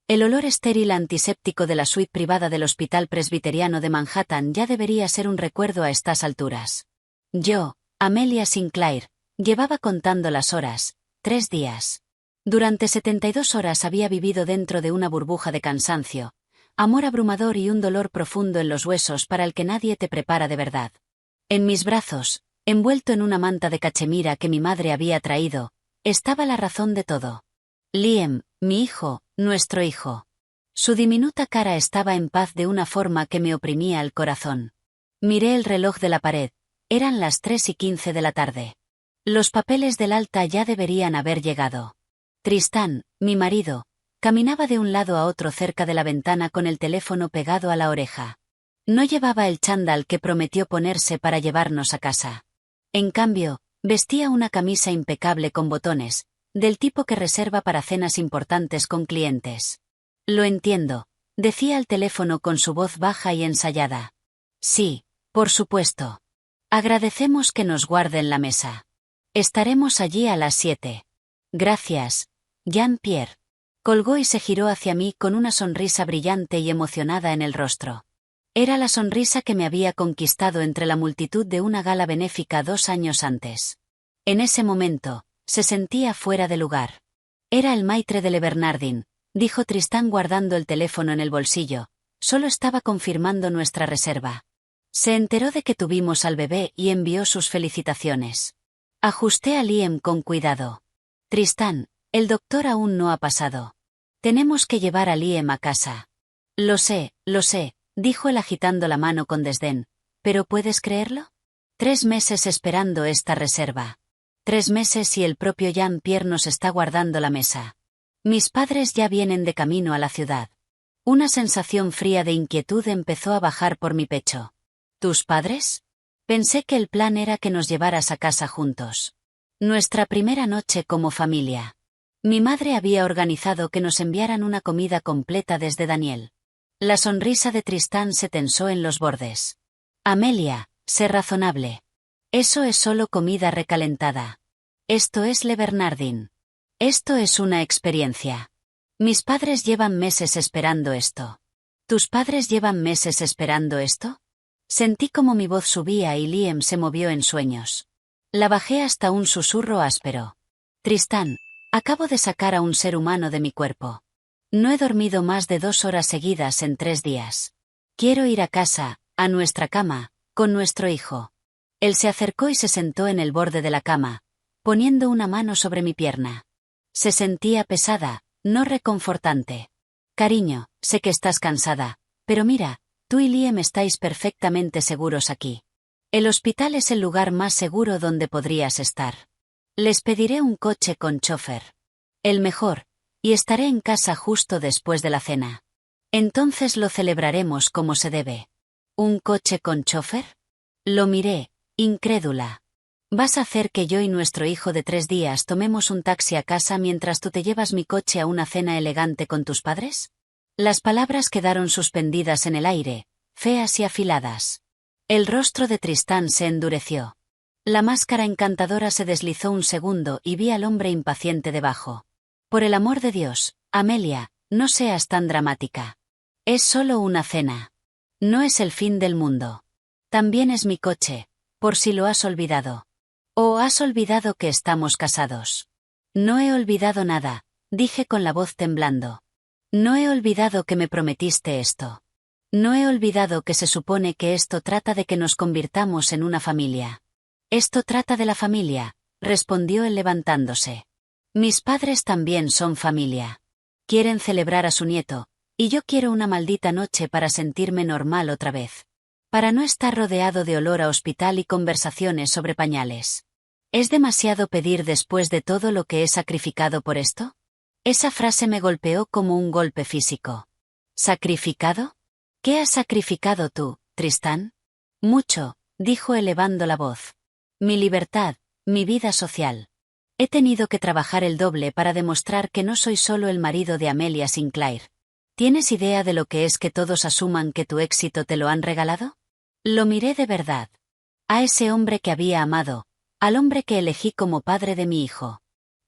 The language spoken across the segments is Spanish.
El olor estéril antiséptico de la suite privada del Hospital Presbiteriano de Manhattan ya debería ser un recuerdo a estas alturas. Yo, Amelia Sinclair, llevaba contando las horas, 3 días. Durante 72 horas había vivido dentro de una burbuja de cansancio, amor abrumador y un dolor profundo en los huesos para el que nadie te prepara de verdad. En mis brazos, envuelto en una manta de cachemira que mi madre había traído, estaba la razón de todo. Liam, mi hijo, nuestro hijo. Su diminuta cara estaba en paz de una forma que me oprimía el corazón. Miré el reloj de la pared, eran las 3:15 de la tarde. Los papeles del alta ya deberían haber llegado. Tristán, mi marido, caminaba de un lado a otro cerca de la ventana con el teléfono pegado a la oreja. No llevaba el chándal que prometió ponerse para llevarnos a casa. En cambio, vestía una camisa impecable con botones, del tipo que reserva para cenas importantes con clientes. Lo entiendo, decía al teléfono con su voz baja y ensayada. Sí, por supuesto. Agradecemos que nos guarden la mesa. Estaremos allí a las 7. Gracias, Jean-Pierre. Colgó y se giró hacia mí con una sonrisa brillante y emocionada en el rostro. Era la sonrisa que me había conquistado entre la multitud de una gala benéfica 2 años antes. En ese momento, se sentía fuera de lugar. Era el maitre de Le Bernardin, dijo Tristán guardando el teléfono en el bolsillo. Solo estaba confirmando nuestra reserva. Se enteró de que tuvimos al bebé y envió sus felicitaciones. Ajusté a Liam con cuidado. Tristán, el doctor aún no ha pasado. Tenemos que llevar a Liam a casa. Lo sé, dijo él agitando la mano con desdén. ¿Pero puedes creerlo? 3 meses esperando esta reserva. 3 meses y el propio Jean-Pierre nos está guardando la mesa. Mis padres ya vienen de camino a la ciudad. Una sensación fría de inquietud empezó a bajar por mi pecho. ¿Tus padres? Pensé que el plan era que nos llevaras a casa juntos. Nuestra primera noche como familia. Mi madre había organizado que nos enviaran una comida completa desde Daniel. La sonrisa de Tristán se tensó en los bordes. Amelia, sé razonable. Eso es solo comida recalentada. Esto es Le Bernardin. Esto es una experiencia. Mis padres llevan meses esperando esto. ¿Tus padres llevan meses esperando esto? Sentí como mi voz subía y Liam se movió en sueños. La bajé hasta un susurro áspero. Tristán, acabo de sacar a un ser humano de mi cuerpo. No he dormido más de 2 horas seguidas en 3 días. Quiero ir a casa, a nuestra cama, con nuestro hijo. Él se acercó y se sentó en el borde de la cama, poniendo una mano sobre mi pierna. Se sentía pesada, no reconfortante. Cariño, sé que estás cansada, pero mira, tú y Liam estáis perfectamente seguros aquí. El hospital es el lugar más seguro donde podrías estar. Les pediré un coche con chofer. El mejor, y estaré en casa justo después de la cena. Entonces lo celebraremos como se debe. ¿Un coche con chofer? Lo miré, incrédula. ¿Vas a hacer que yo y nuestro hijo de 3 días tomemos un taxi a casa mientras tú te llevas mi coche a una cena elegante con tus padres? Las palabras quedaron suspendidas en el aire, feas y afiladas. El rostro de Tristán se endureció. La máscara encantadora se deslizó un segundo y vi al hombre impaciente debajo. Por el amor de Dios, Amelia, no seas tan dramática. Es solo una cena. No es el fin del mundo. También es mi coche, por si lo has olvidado. ¿O has olvidado que estamos casados? No he olvidado nada, dije con la voz temblando. No he olvidado que me prometiste esto. No he olvidado que se supone que esto trata de que nos convirtamos en una familia. Esto trata de la familia, respondió él levantándose. Mis padres también son familia. Quieren celebrar a su nieto, y yo quiero una maldita noche para sentirme normal otra vez. Para no estar rodeado de olor a hospital y conversaciones sobre pañales. ¿Es demasiado pedir después de todo lo que he sacrificado por esto? Esa frase me golpeó como un golpe físico. ¿Sacrificado? ¿Qué has sacrificado tú, Tristán? Mucho, dijo elevando la voz. Mi libertad, mi vida social. He tenido que trabajar el doble para demostrar que no soy solo el marido de Amelia Sinclair. ¿Tienes idea de lo que es que todos asuman que tu éxito te lo han regalado? Lo miré de verdad. A ese hombre que había amado, al hombre que elegí como padre de mi hijo.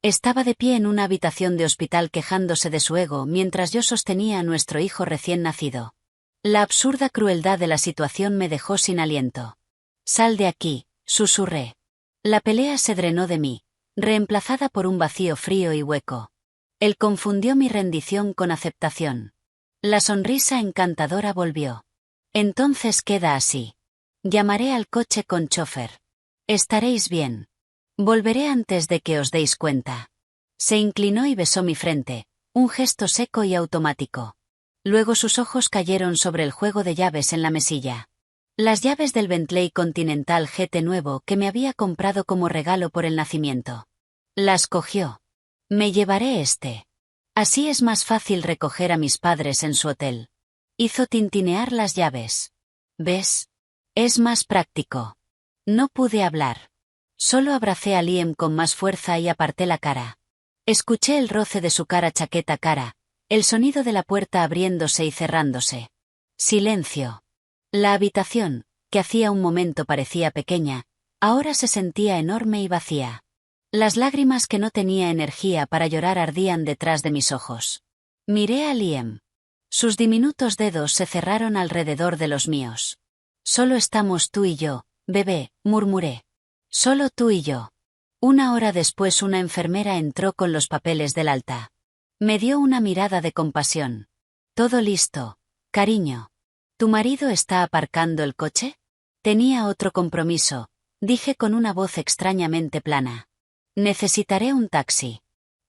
Estaba de pie en una habitación de hospital quejándose de su ego mientras yo sostenía a nuestro hijo recién nacido. La absurda crueldad de la situación me dejó sin aliento. «Sal de aquí», susurré. La pelea se drenó de mí, reemplazada por un vacío frío y hueco. Él confundió mi rendición con aceptación. La sonrisa encantadora volvió. «Entonces queda así. Llamaré al coche con chofer. Estaréis bien. Volveré antes de que os deis cuenta». Se inclinó y besó mi frente, un gesto seco y automático. Luego sus ojos cayeron sobre el juego de llaves en la mesilla. Las llaves del Bentley Continental GT nuevo que me había comprado como regalo por el nacimiento. Las cogió. «Me llevaré este. Así es más fácil recoger a mis padres en su hotel». Hizo tintinear las llaves. «¿Ves? Es más práctico». No pude hablar. Solo abracé a Liam con más fuerza y aparté la cara. Escuché el roce de su cara chaqueta cara, el sonido de la puerta abriéndose y cerrándose. Silencio. La habitación, que hacía un momento parecía pequeña, ahora se sentía enorme y vacía. Las lágrimas que no tenía energía para llorar ardían detrás de mis ojos. Miré a Liam. Sus diminutos dedos se cerraron alrededor de los míos. «Solo estamos tú y yo, bebé», murmuré. «Solo tú y yo». Una hora después una enfermera entró con los papeles del alta. Me dio una mirada de compasión. «Todo listo, cariño. ¿Tu marido está aparcando el coche?» Tenía otro compromiso, dije con una voz extrañamente plana. «Necesitaré un taxi».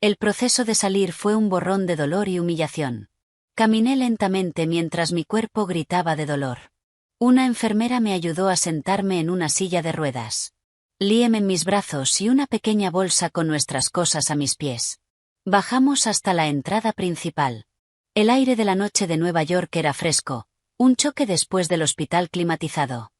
El proceso de salir fue un borrón de dolor y humillación. Caminé lentamente mientras mi cuerpo gritaba de dolor. Una enfermera me ayudó a sentarme en una silla de ruedas. Liam en mis brazos y una pequeña bolsa con nuestras cosas a mis pies. Bajamos hasta la entrada principal. El aire de la noche de Nueva York era fresco, un choque después del hospital climatizado.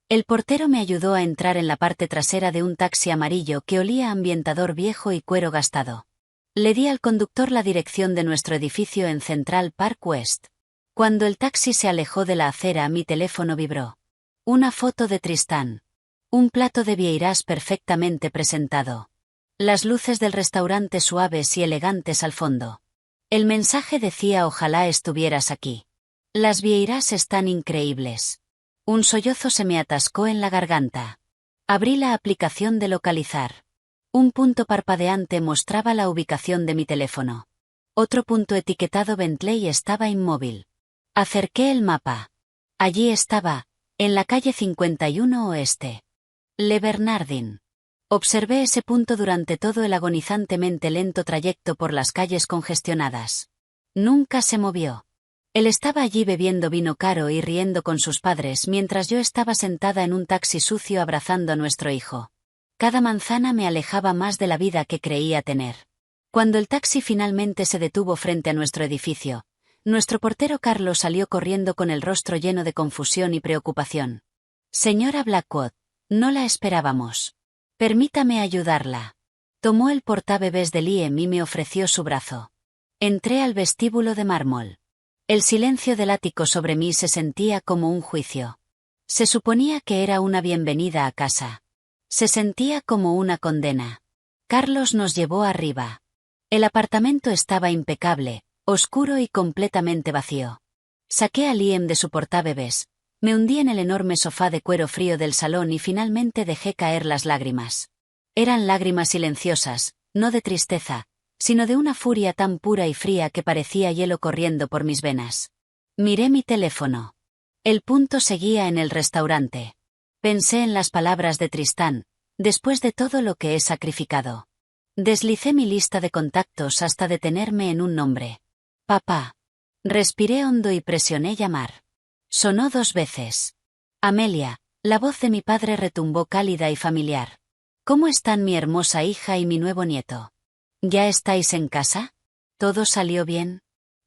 El portero me ayudó a entrar en la parte trasera de un taxi amarillo que olía a ambientador viejo y cuero gastado. Le di al conductor la dirección de nuestro edificio en Central Park West. Cuando el taxi se alejó de la acera, mi teléfono vibró. Una foto de Tristán. Un plato de vieirás perfectamente presentado. Las luces del restaurante suaves y elegantes al fondo. El mensaje decía: «Ojalá estuvieras aquí. Las vieirás están increíbles». Un sollozo se me atascó en la garganta. Abrí la aplicación de localizar. Un punto parpadeante mostraba la ubicación de mi teléfono. Otro punto etiquetado Bentley estaba inmóvil. Acerqué el mapa. Allí estaba, en la calle 51 Oeste. Le Bernardin. Observé ese punto durante todo el agonizantemente lento trayecto por las calles congestionadas. Nunca se movió. Él estaba allí bebiendo vino caro y riendo con sus padres mientras yo estaba sentada en un taxi sucio abrazando a nuestro hijo. Cada manzana me alejaba más de la vida que creía tener. Cuando el taxi finalmente se detuvo frente a nuestro edificio, nuestro portero Carlos salió corriendo con el rostro lleno de confusión y preocupación. «Señora Blackwood, no la esperábamos. Permítame ayudarla». Tomó el portabebés de Liam y me ofreció su brazo. Entré al vestíbulo de mármol. El silencio del ático sobre mí se sentía como un juicio. Se suponía que era una bienvenida a casa. Se sentía como una condena. Carlos nos llevó arriba. El apartamento estaba impecable, oscuro y completamente vacío. Saqué a Liam de su portabebés, me hundí en el enorme sofá de cuero frío del salón y finalmente dejé caer las lágrimas. Eran lágrimas silenciosas, no de tristeza, sino de una furia tan pura y fría que parecía hielo corriendo por mis venas. Miré mi teléfono. El punto seguía en el restaurante. Pensé en las palabras de Tristán: «Después de todo lo que he sacrificado». Deslicé mi lista de contactos hasta detenerme en un nombre. «Papá». Respiré hondo y presioné llamar. Sonó 2 veces. «Amelia», la voz de mi padre retumbó cálida y familiar. «¿Cómo están mi hermosa hija y mi nuevo nieto? ¿Ya estáis en casa? ¿Todo salió bien?».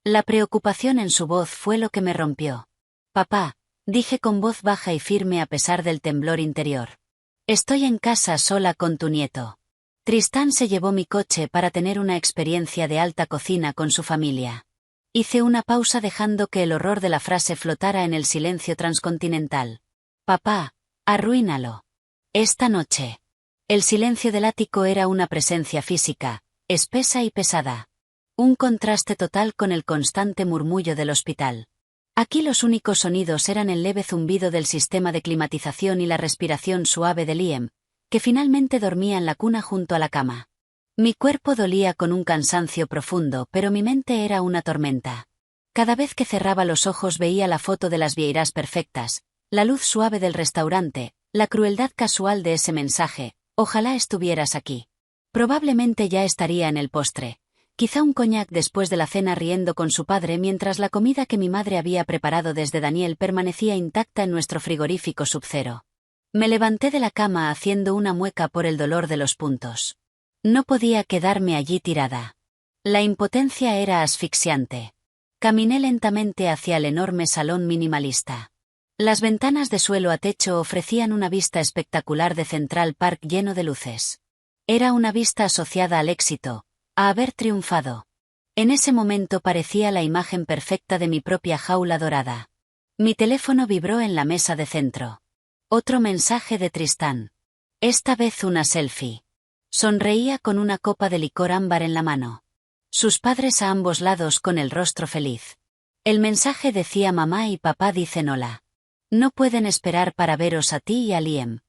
La preocupación en su voz fue lo que me rompió. «Papá», dije con voz baja y firme a pesar del temblor interior. «Estoy en casa sola con tu nieto». Tristán se llevó mi coche para tener una experiencia de alta cocina con su familia. Hice una pausa dejando que el horror de la frase flotara en el silencio transcontinental. «Papá, arruínalo. Esta noche». El silencio del ático era una presencia física, espesa y pesada. Un contraste total con el constante murmullo del hospital. Aquí los únicos sonidos eran el leve zumbido del sistema de climatización y la respiración suave de Liam, que finalmente dormía en la cuna junto a la cama. Mi cuerpo dolía con un cansancio profundo, pero mi mente era una tormenta. Cada vez que cerraba los ojos veía la foto de las vieiras perfectas, la luz suave del restaurante, la crueldad casual de ese mensaje: ojalá estuvieras aquí. Probablemente ya estaría en el postre. Quizá un coñac después de la cena riendo con su padre mientras la comida que mi madre había preparado desde Daniel permanecía intacta en nuestro frigorífico subcero. Me levanté de la cama haciendo una mueca por el dolor de los puntos. No podía quedarme allí tirada. La impotencia era asfixiante. Caminé lentamente hacia el enorme salón minimalista. Las ventanas de suelo a techo ofrecían una vista espectacular de Central Park lleno de luces. Era una vista asociada al éxito, a haber triunfado. En ese momento parecía la imagen perfecta de mi propia jaula dorada. Mi teléfono vibró en la mesa de centro. Otro mensaje de Tristán. Esta vez una selfie. Sonreía con una copa de licor ámbar en la mano. Sus padres a ambos lados con el rostro feliz. El mensaje decía: mamá y papá dicen hola. No pueden esperar para veros a ti y a Liam.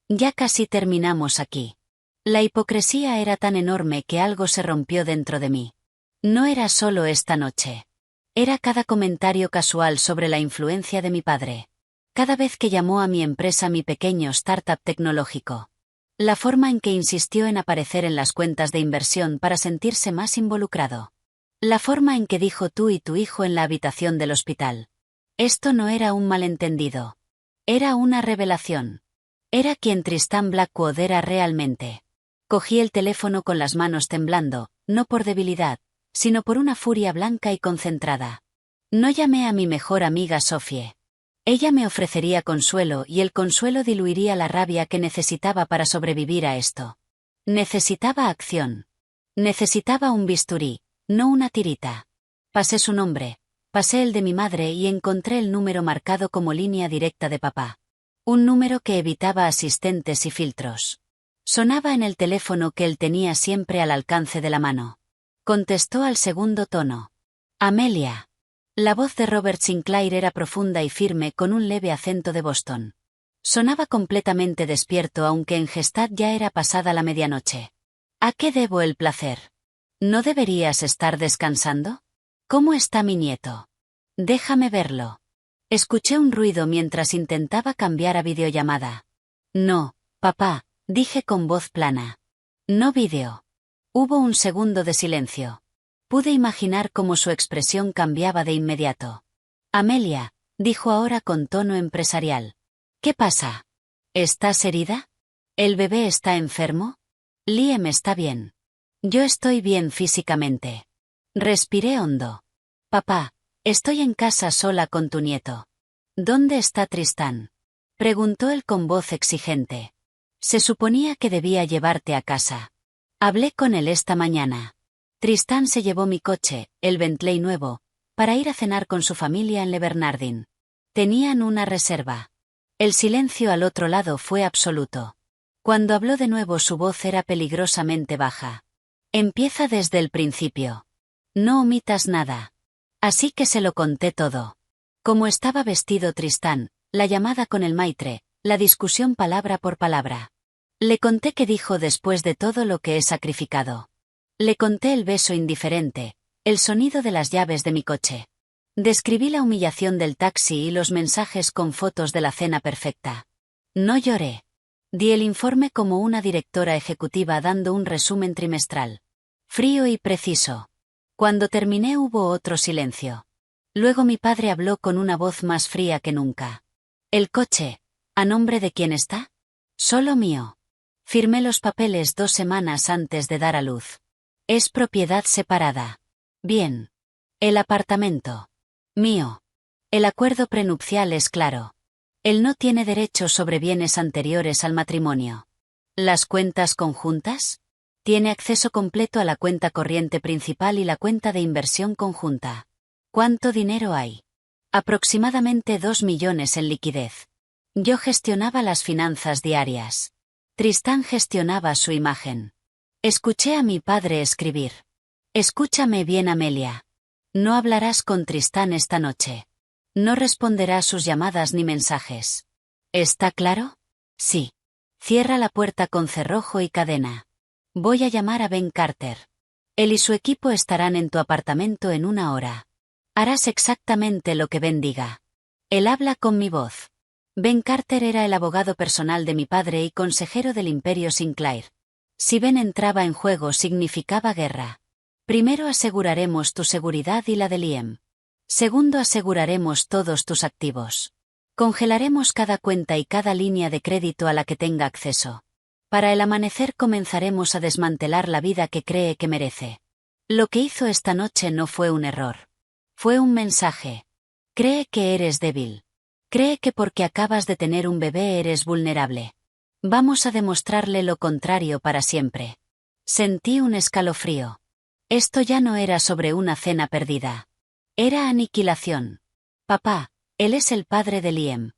Ya casi terminamos aquí. La hipocresía era tan enorme que algo se rompió dentro de mí. No era solo esta noche. Era cada comentario casual sobre la influencia de mi padre. Cada vez que llamó a mi empresa mi pequeño startup tecnológico. La forma en que insistió en aparecer en las cuentas de inversión para sentirse más involucrado. La forma en que dijo tú y tu hijo en la habitación del hospital. Esto no era un malentendido. Era una revelación. Era quien Tristán Blackwood era realmente. Cogí el teléfono con las manos temblando, no por debilidad, sino por una furia blanca y concentrada. No llamé a mi mejor amiga Sophie. Ella me ofrecería consuelo y el consuelo diluiría la rabia que necesitaba para sobrevivir a esto. Necesitaba acción. Necesitaba un bisturí, no una tirita. Pasé su nombre, pasé el de mi madre y encontré el número marcado como línea directa de papá. Un número que evitaba asistentes y filtros. Sonaba en el teléfono que él tenía siempre al alcance de la mano. Contestó al segundo tono. Amelia. La voz de Robert Sinclair era profunda y firme con un leve acento de Boston. Sonaba completamente despierto aunque en Gestad ya era pasada la medianoche. ¿A qué debo el placer? ¿No deberías estar descansando? ¿Cómo está mi nieto? Déjame verlo. Escuché un ruido mientras intentaba cambiar a videollamada. No, papá. Dije con voz plana. No vídeo. Hubo un segundo de silencio. Pude imaginar cómo su expresión cambiaba de inmediato. Amelia, dijo ahora con tono empresarial. ¿Qué pasa? ¿Estás herida? ¿El bebé está enfermo? Liam está bien. Yo estoy bien físicamente. Respiré hondo. Papá, estoy en casa sola con tu nieto. ¿Dónde está Tristán? Preguntó él con voz exigente. Se suponía que debía llevarte a casa. Hablé con él esta mañana. Tristán se llevó mi coche, el Bentley nuevo, para ir a cenar con su familia en Le Bernardin. Tenían una reserva. El silencio al otro lado fue absoluto. Cuando habló de nuevo su voz era peligrosamente baja. Empieza desde el principio. No omitas nada. Así que se lo conté todo. Cómo estaba vestido Tristán, la llamada con el maitre, la discusión palabra por palabra. Le conté qué dijo después de todo lo que he sacrificado. Le conté el beso indiferente, el sonido de las llaves de mi coche. Describí la humillación del taxi y los mensajes con fotos de la cena perfecta. No lloré. Di el informe como una directora ejecutiva dando un resumen trimestral. Frío y preciso. Cuando terminé hubo otro silencio. Luego mi padre habló con una voz más fría que nunca. El coche, ¿a nombre de quién está? Solo mío. Firmé los papeles 2 semanas antes de dar a luz. Es propiedad separada. Bien. El apartamento. Mío. El acuerdo prenupcial es claro. Él no tiene derecho sobre bienes anteriores al matrimonio. ¿Las cuentas conjuntas? Tiene acceso completo a la cuenta corriente principal y la cuenta de inversión conjunta. ¿Cuánto dinero hay? Aproximadamente 2 millones en liquidez. Yo gestionaba las finanzas diarias. Tristán gestionaba su imagen. Escuché a mi padre escribir. Escúchame bien, Amelia. No hablarás con Tristán esta noche. No responderás sus llamadas ni mensajes. ¿Está claro? Sí. Cierra la puerta con cerrojo y cadena. Voy a llamar a Ben Carter. Él y su equipo estarán en tu apartamento en 1 hora. Harás exactamente lo que Ben diga. Él habla con mi voz. Ben Carter era el abogado personal de mi padre y consejero del Imperio Sinclair. Si Ben entraba en juego significaba guerra. Primero aseguraremos tu seguridad y la de Liam. Segundo, aseguraremos todos tus activos. Congelaremos cada cuenta y cada línea de crédito a la que tenga acceso. Para el amanecer comenzaremos a desmantelar la vida que cree que merece. Lo que hizo esta noche no fue un error. Fue un mensaje. Cree que eres débil. Cree que porque acabas de tener un bebé eres vulnerable. Vamos a demostrarle lo contrario para siempre. Sentí un escalofrío. Esto ya no era sobre una cena perdida. Era aniquilación. Papá, él es el padre de Liam.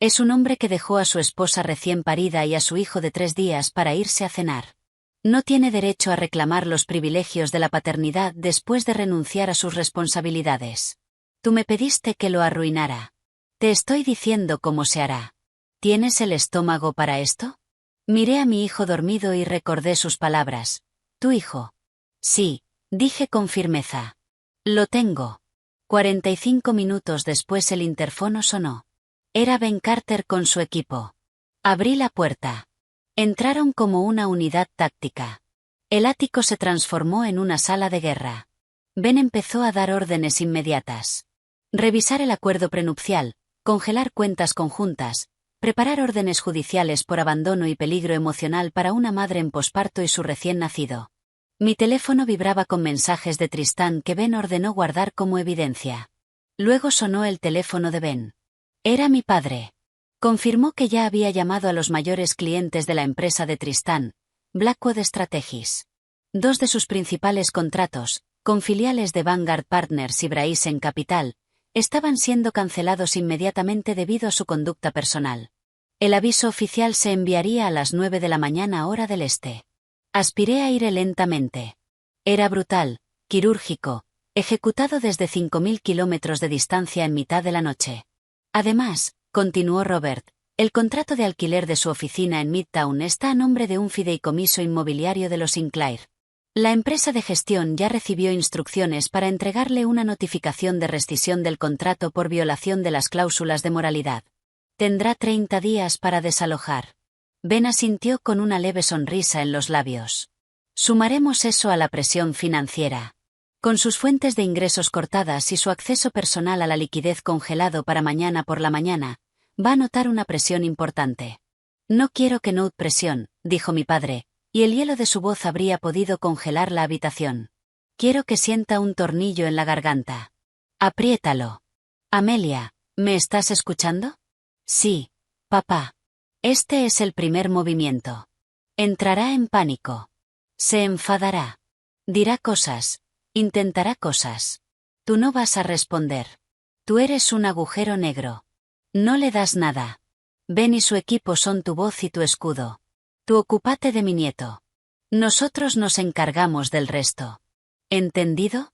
Es un hombre que dejó a su esposa recién parida y a su hijo de 3 días para irse a cenar. No tiene derecho a reclamar los privilegios de la paternidad después de renunciar a sus responsabilidades. Tú me pediste que lo arruinara. Te estoy diciendo cómo se hará. ¿Tienes el estómago para esto? Miré a mi hijo dormido y recordé sus palabras. ¿Tu hijo? Sí, dije con firmeza. Lo tengo. 45 minutos después el interfono sonó. Era Ben Carter con su equipo. Abrí la puerta. Entraron como una unidad táctica. El ático se transformó en una sala de guerra. Ben empezó a dar órdenes inmediatas. Revisar el acuerdo prenupcial, congelar cuentas conjuntas, preparar órdenes judiciales por abandono y peligro emocional para una madre en posparto y su recién nacido. Mi teléfono vibraba con mensajes de Tristán que Ben ordenó guardar como evidencia. Luego sonó el teléfono de Ben. Era mi padre. Confirmó que ya había llamado a los mayores clientes de la empresa de Tristán, Blackwood Strategies. 2 de sus principales contratos, con filiales de Vanguard Partners y Brazen Capital, estaban siendo cancelados inmediatamente debido a su conducta personal. El aviso oficial se enviaría a las 9 de la mañana hora del este. Aspiré aire lentamente. Era brutal, quirúrgico, ejecutado desde 5.000 kilómetros de distancia en mitad de la noche. Además, continuó Robert, el contrato de alquiler de su oficina en Midtown está a nombre de un fideicomiso inmobiliario de los Sinclair. La empresa de gestión ya recibió instrucciones para entregarle una notificación de rescisión del contrato por violación de las cláusulas de moralidad. Tendrá 30 días para desalojar. Ben asintió con una leve sonrisa en los labios. Sumaremos eso a la presión financiera. Con sus fuentes de ingresos cortadas y su acceso personal a la liquidez congelado para mañana por la mañana, va a notar una presión importante. No quiero que note presión, dijo mi padre, y el hielo de su voz habría podido congelar la habitación. Quiero que sienta un tornillo en la garganta. Apriétalo. Amelia, ¿me estás escuchando? Sí, papá. Este es el primer movimiento. Entrará en pánico. Se enfadará. Dirá cosas. Intentará cosas. Tú no vas a responder. Tú eres un agujero negro. No le das nada. Ben y su equipo son tu voz y tu escudo. Tú ocúpate de mi nieto. Nosotros nos encargamos del resto. ¿Entendido?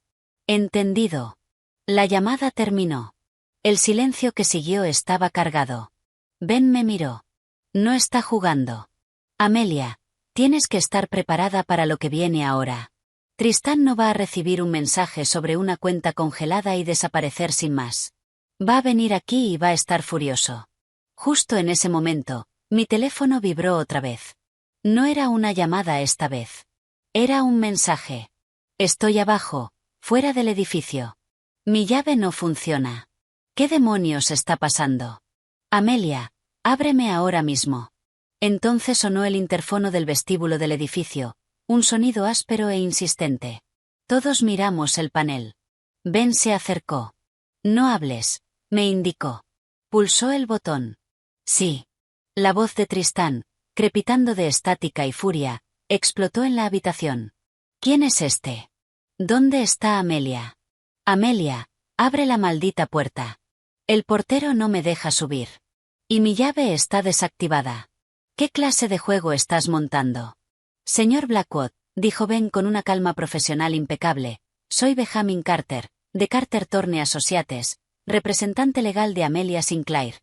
Entendido. La llamada terminó. El silencio que siguió estaba cargado. Ben me miró. No está jugando. Amelia, tienes que estar preparada para lo que viene ahora. Tristán no va a recibir un mensaje sobre una cuenta congelada y desaparecer sin más. Va a venir aquí y va a estar furioso. Justo en ese momento, mi teléfono vibró otra vez. No era una llamada esta vez. Era un mensaje. Estoy abajo, fuera del edificio. Mi llave no funciona. ¿Qué demonios está pasando? Amelia, ábreme ahora mismo. Entonces sonó el interfono del vestíbulo del edificio, un sonido áspero e insistente. Todos miramos el panel. Ben se acercó. No hables, me indicó. Pulsó el botón. Sí. La voz de Tristán, crepitando de estática y furia, explotó en la habitación. ¿Quién es este? ¿Dónde está Amelia? Amelia, abre la maldita puerta. El portero no me deja subir. Y mi llave está desactivada. ¿Qué clase de juego estás montando? Señor Blackwood, dijo Ben con una calma profesional impecable. Soy Benjamin Carter, de Carter Thorne Associates, representante legal de Amelia Sinclair.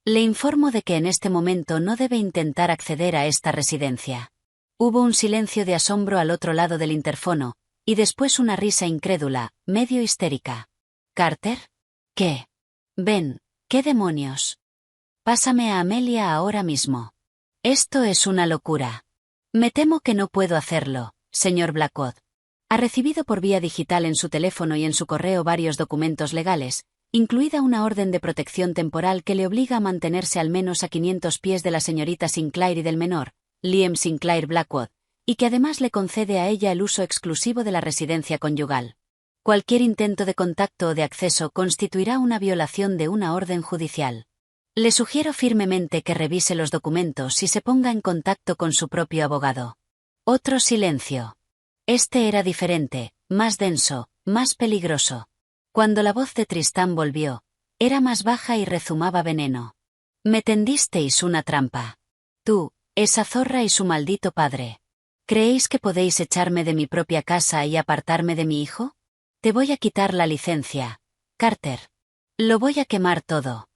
Le informo de que en este momento no debe intentar acceder a esta residencia. Hubo un silencio de asombro al otro lado del interfono, y después una risa incrédula, medio histérica. ¿Carter? ¿Qué? Ben, ¿qué demonios? Pásame a Amelia ahora mismo. Esto es una locura. Me temo que no puedo hacerlo, señor Blackwood. Ha recibido por vía digital en su teléfono y en su correo varios documentos legales, incluida una orden de protección temporal que le obliga a mantenerse al menos a 500 pies de la señorita Sinclair y del menor, Liam Sinclair Blackwood, y que además le concede a ella el uso exclusivo de la residencia conyugal. Cualquier intento de contacto o de acceso constituirá una violación de una orden judicial. Le sugiero firmemente que revise los documentos y se ponga en contacto con su propio abogado. Otro silencio. Este era diferente, más denso, más peligroso. Cuando la voz de Tristán volvió, era más baja y rezumaba veneno. Me tendisteis una trampa. Tú, esa zorra y su maldito padre. ¿Creéis que podéis echarme de mi propia casa y apartarme de mi hijo? Te voy a quitar la licencia, Carter. Lo voy a quemar todo.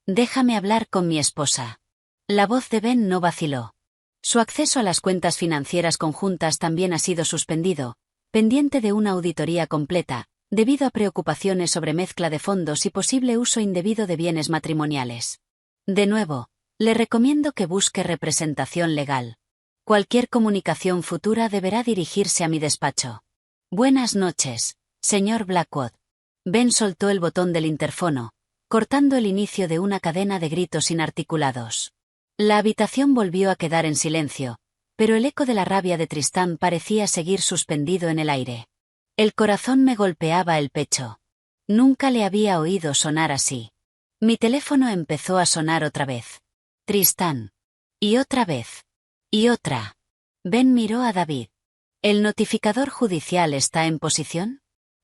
Déjame hablar con mi esposa. La voz de Ben no vaciló. Su acceso a las cuentas financieras conjuntas también ha sido suspendido, pendiente de una auditoría completa, debido a preocupaciones sobre mezcla de fondos y posible uso indebido de bienes matrimoniales. De nuevo, le recomiendo que busque representación legal. Cualquier comunicación futura deberá dirigirse a mi despacho. Buenas noches, señor Blackwood. Ben soltó el botón del interfono, cortando el inicio de una cadena de gritos inarticulados. La habitación volvió a quedar en silencio, pero el eco de la rabia de Tristán parecía seguir suspendido en el aire. El corazón me golpeaba el pecho. Nunca le había oído sonar así. Mi teléfono empezó a sonar otra vez. Tristán. Y otra vez. Y otra. Ben miró a David. ¿El notificador judicial está en posición?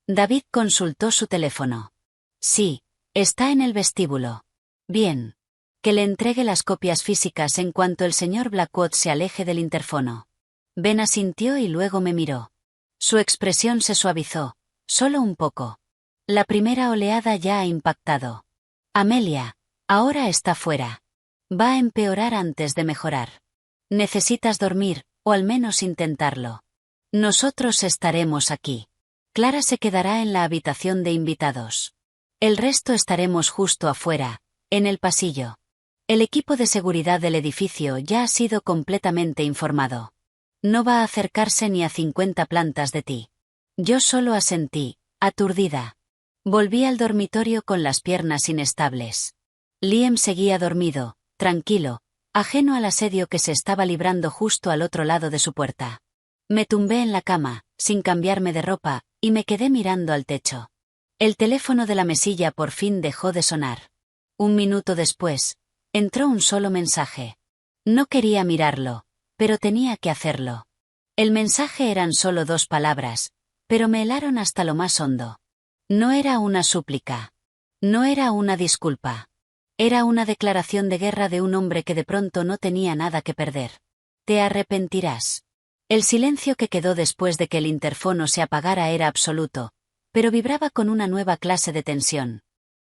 David consultó su teléfono. Sí. Está en el vestíbulo. Bien. Que le entregue las copias físicas en cuanto el señor Blackwood se aleje del interfono. Ben asintió y luego me miró. Su expresión se suavizó, solo un poco. La primera oleada ya ha impactado. Amelia, ahora está fuera. Va a empeorar antes de mejorar. Necesitas dormir, o al menos intentarlo. Nosotros estaremos aquí. Clara se quedará en la habitación de invitados. El resto estaremos justo afuera, en el pasillo. El equipo de seguridad del edificio ya ha sido completamente informado. No va a acercarse ni a 50 plantas de ti. Yo solo asentí, aturdida. Volví al dormitorio con las piernas inestables. Liam seguía dormido, tranquilo, ajeno al asedio que se estaba librando justo al otro lado de su puerta. Me tumbé en la cama, sin cambiarme de ropa, y me quedé mirando al techo. El teléfono de la mesilla por fin dejó de sonar. Un minuto después, entró un solo mensaje. No quería mirarlo, pero tenía que hacerlo. El mensaje eran solo 2 palabras, pero me helaron hasta lo más hondo. No era una súplica. No era una disculpa. Era una declaración de guerra de un hombre que de pronto no tenía nada que perder. Te arrepentirás. El silencio que quedó después de que el interfono se apagara era absoluto, pero vibraba con una nueva clase de tensión.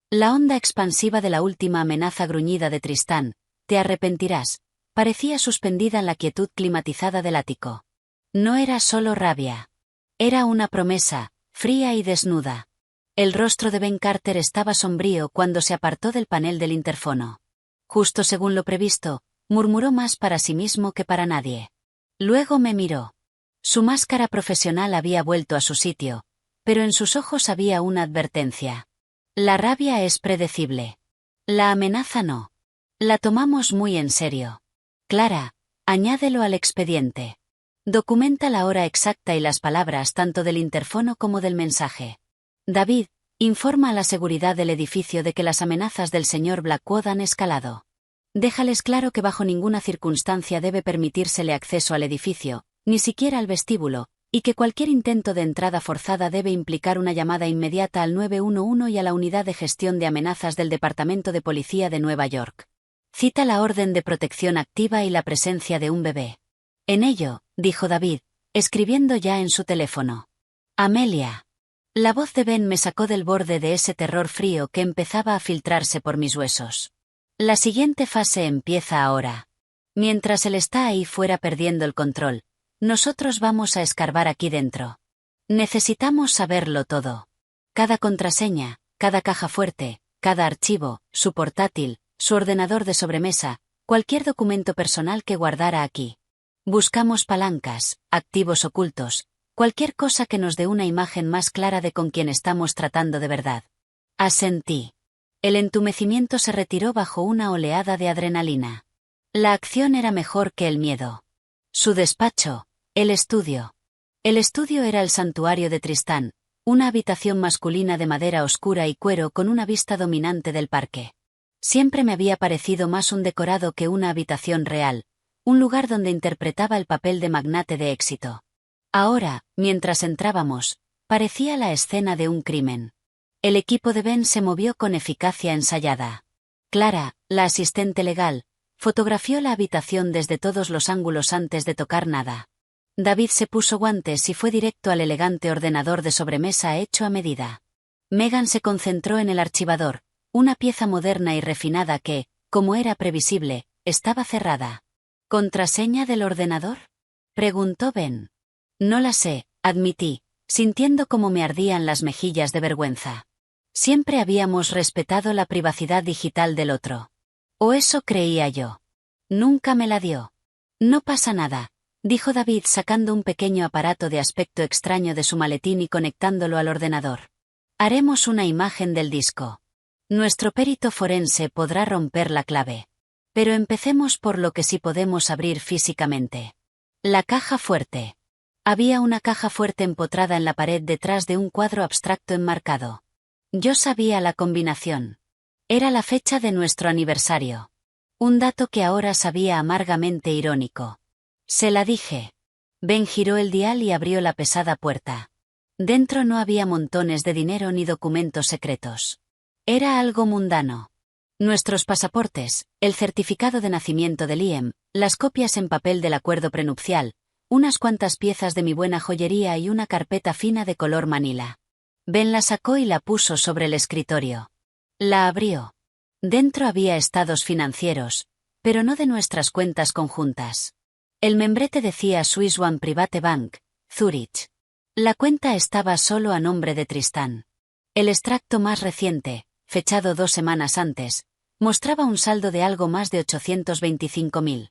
La onda expansiva de la última amenaza gruñida de Tristán, te arrepentirás, parecía suspendida en la quietud climatizada del ático. No era solo rabia. Era una promesa, fría y desnuda. El rostro de Ben Carter estaba sombrío cuando se apartó del panel del interfono. Justo según lo previsto, murmuró más para sí mismo que para nadie. Luego me miró. Su máscara profesional había vuelto a su sitio, pero en sus ojos había una advertencia. La rabia es predecible. La amenaza no. La tomamos muy en serio. Clara, añádelo al expediente. Documenta la hora exacta y las palabras tanto del interfono como del mensaje. David, informa a la seguridad del edificio de que las amenazas del señor Blackwood han escalado. Déjales claro que bajo ninguna circunstancia debe permitírsele acceso al edificio, ni siquiera al vestíbulo, y que cualquier intento de entrada forzada debe implicar una llamada inmediata al 911 y a la unidad de gestión de amenazas del Departamento de Policía de Nueva York. Cita la orden de protección activa y la presencia de un bebé. En ello, dijo David, escribiendo ya en su teléfono. Amelia. La voz de Ben me sacó del borde de ese terror frío que empezaba a filtrarse por mis huesos. La siguiente fase empieza ahora. Mientras él está ahí fuera perdiendo el control, nosotros vamos a escarbar aquí dentro. Necesitamos saberlo todo. Cada contraseña, cada caja fuerte, cada archivo, su portátil, su ordenador de sobremesa, cualquier documento personal que guardara aquí. Buscamos palancas, activos ocultos, cualquier cosa que nos dé una imagen más clara de con quién estamos tratando de verdad. Asentí. El entumecimiento se retiró bajo una oleada de adrenalina. La acción era mejor que el miedo. Su despacho, el estudio. El estudio era el santuario de Tristán, una habitación masculina de madera oscura y cuero con una vista dominante del parque. Siempre me había parecido más un decorado que una habitación real, un lugar donde interpretaba el papel de magnate de éxito. Ahora, mientras entrábamos, parecía la escena de un crimen. El equipo de Ben se movió con eficacia ensayada. Clara, la asistente legal, fotografió la habitación desde todos los ángulos antes de tocar nada. David se puso guantes y fue directo al elegante ordenador de sobremesa hecho a medida. Megan se concentró en el archivador, una pieza moderna y refinada que, como era previsible, estaba cerrada. ¿Contraseña del ordenador?, preguntó Ben. No la sé, admití, sintiendo cómo me ardían las mejillas de vergüenza. Siempre habíamos respetado la privacidad digital del otro. O eso creía yo. Nunca me la dio. No pasa nada, dijo David sacando un pequeño aparato de aspecto extraño de su maletín y conectándolo al ordenador. Haremos una imagen del disco. Nuestro perito forense podrá romper la clave. Pero empecemos por lo que sí podemos abrir físicamente. La caja fuerte. Había una caja fuerte empotrada en la pared detrás de un cuadro abstracto enmarcado. Yo sabía la combinación. Era la fecha de nuestro aniversario. Un dato que ahora sabía amargamente irónico. Se la dije. Ben giró el dial y abrió la pesada puerta. Dentro no había montones de dinero ni documentos secretos. Era algo mundano. Nuestros pasaportes, el certificado de nacimiento de Liam, las copias en papel del acuerdo prenupcial, unas cuantas piezas de mi buena joyería y una carpeta fina de color manila. Ben la sacó y la puso sobre el escritorio. La abrió. Dentro había estados financieros, pero no de nuestras cuentas conjuntas. El membrete decía Swiss One Private Bank, Zurich. La cuenta estaba solo a nombre de Tristán. El extracto más reciente, fechado 2 semanas antes, mostraba un saldo de algo más de 825.000.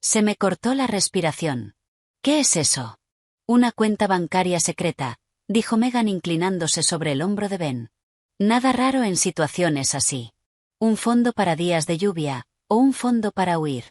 Se me cortó la respiración. ¿Qué es eso? Una cuenta bancaria secreta, dijo Megan inclinándose sobre el hombro de Ben. Nada raro en situaciones así. Un fondo para días de lluvia, o un fondo para huir.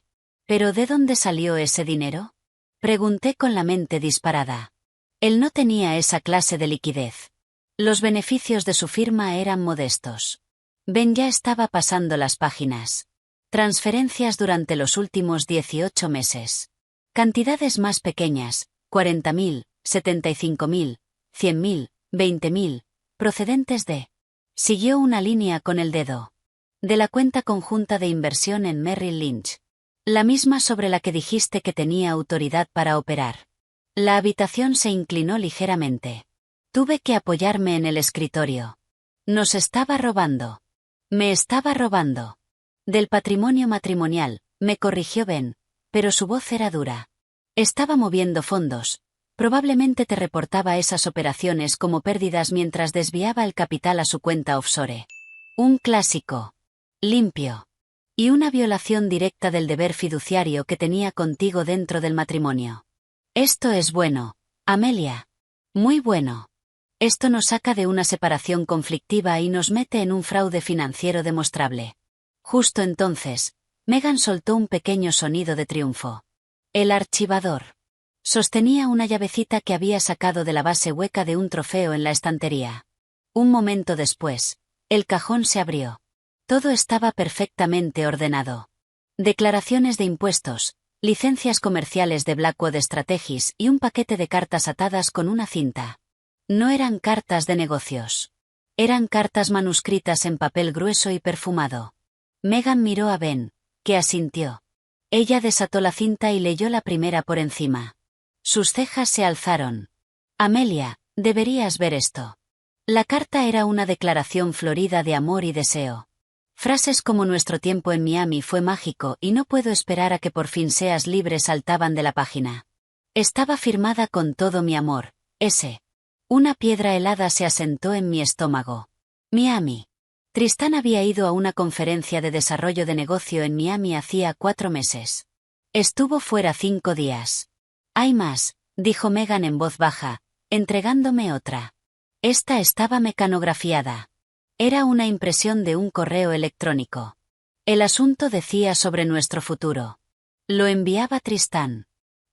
¿Pero de dónde salió ese dinero?, pregunté con la mente disparada. Él no tenía esa clase de liquidez. Los beneficios de su firma eran modestos. Ben ya estaba pasando las páginas. Transferencias durante los últimos 18 meses. Cantidades más pequeñas, 40.000, 75.000, 100.000, 20.000, procedentes de... Siguió una línea con el dedo. De la cuenta conjunta de inversión en Merrill Lynch. La misma sobre la que dijiste que tenía autoridad para operar. La habitación se inclinó ligeramente. Tuve que apoyarme en el escritorio. Nos estaba robando. Me estaba robando. Del patrimonio matrimonial, me corrigió Ben, pero su voz era dura. Estaba moviendo fondos. Probablemente te reportaba esas operaciones como pérdidas mientras desviaba el capital a su cuenta offshore. Un clásico. Limpio. Y una violación directa del deber fiduciario que tenía contigo dentro del matrimonio. Esto es bueno, Amelia. Muy bueno. Esto nos saca de una separación conflictiva y nos mete en un fraude financiero demostrable. Justo entonces, Megan soltó un pequeño sonido de triunfo. El archivador. Sostenía una llavecita que había sacado de la base hueca de un trofeo en la estantería. Un momento después, el cajón se abrió. Todo estaba perfectamente ordenado. Declaraciones de impuestos, licencias comerciales de Blackwood Strategies y un paquete de cartas atadas con una cinta. No eran cartas de negocios. Eran cartas manuscritas en papel grueso y perfumado. Megan miró a Ben, que asintió. Ella desató la cinta y leyó la primera por encima. Sus cejas se alzaron. Amelia, deberías ver esto. La carta era una declaración florida de amor y deseo. Frases como nuestro tiempo en Miami fue mágico y no puedo esperar a que por fin seas libre saltaban de la página. Estaba firmada con todo mi amor, S. Una piedra helada se asentó en mi estómago. Miami. Tristán había ido a una conferencia de desarrollo de negocio en Miami hacía 4 meses. Estuvo fuera 5 días. Hay más, dijo Megan en voz baja, entregándome otra. Esta estaba mecanografiada. Era una impresión de un correo electrónico. El asunto decía sobre nuestro futuro. Lo enviaba Tristán.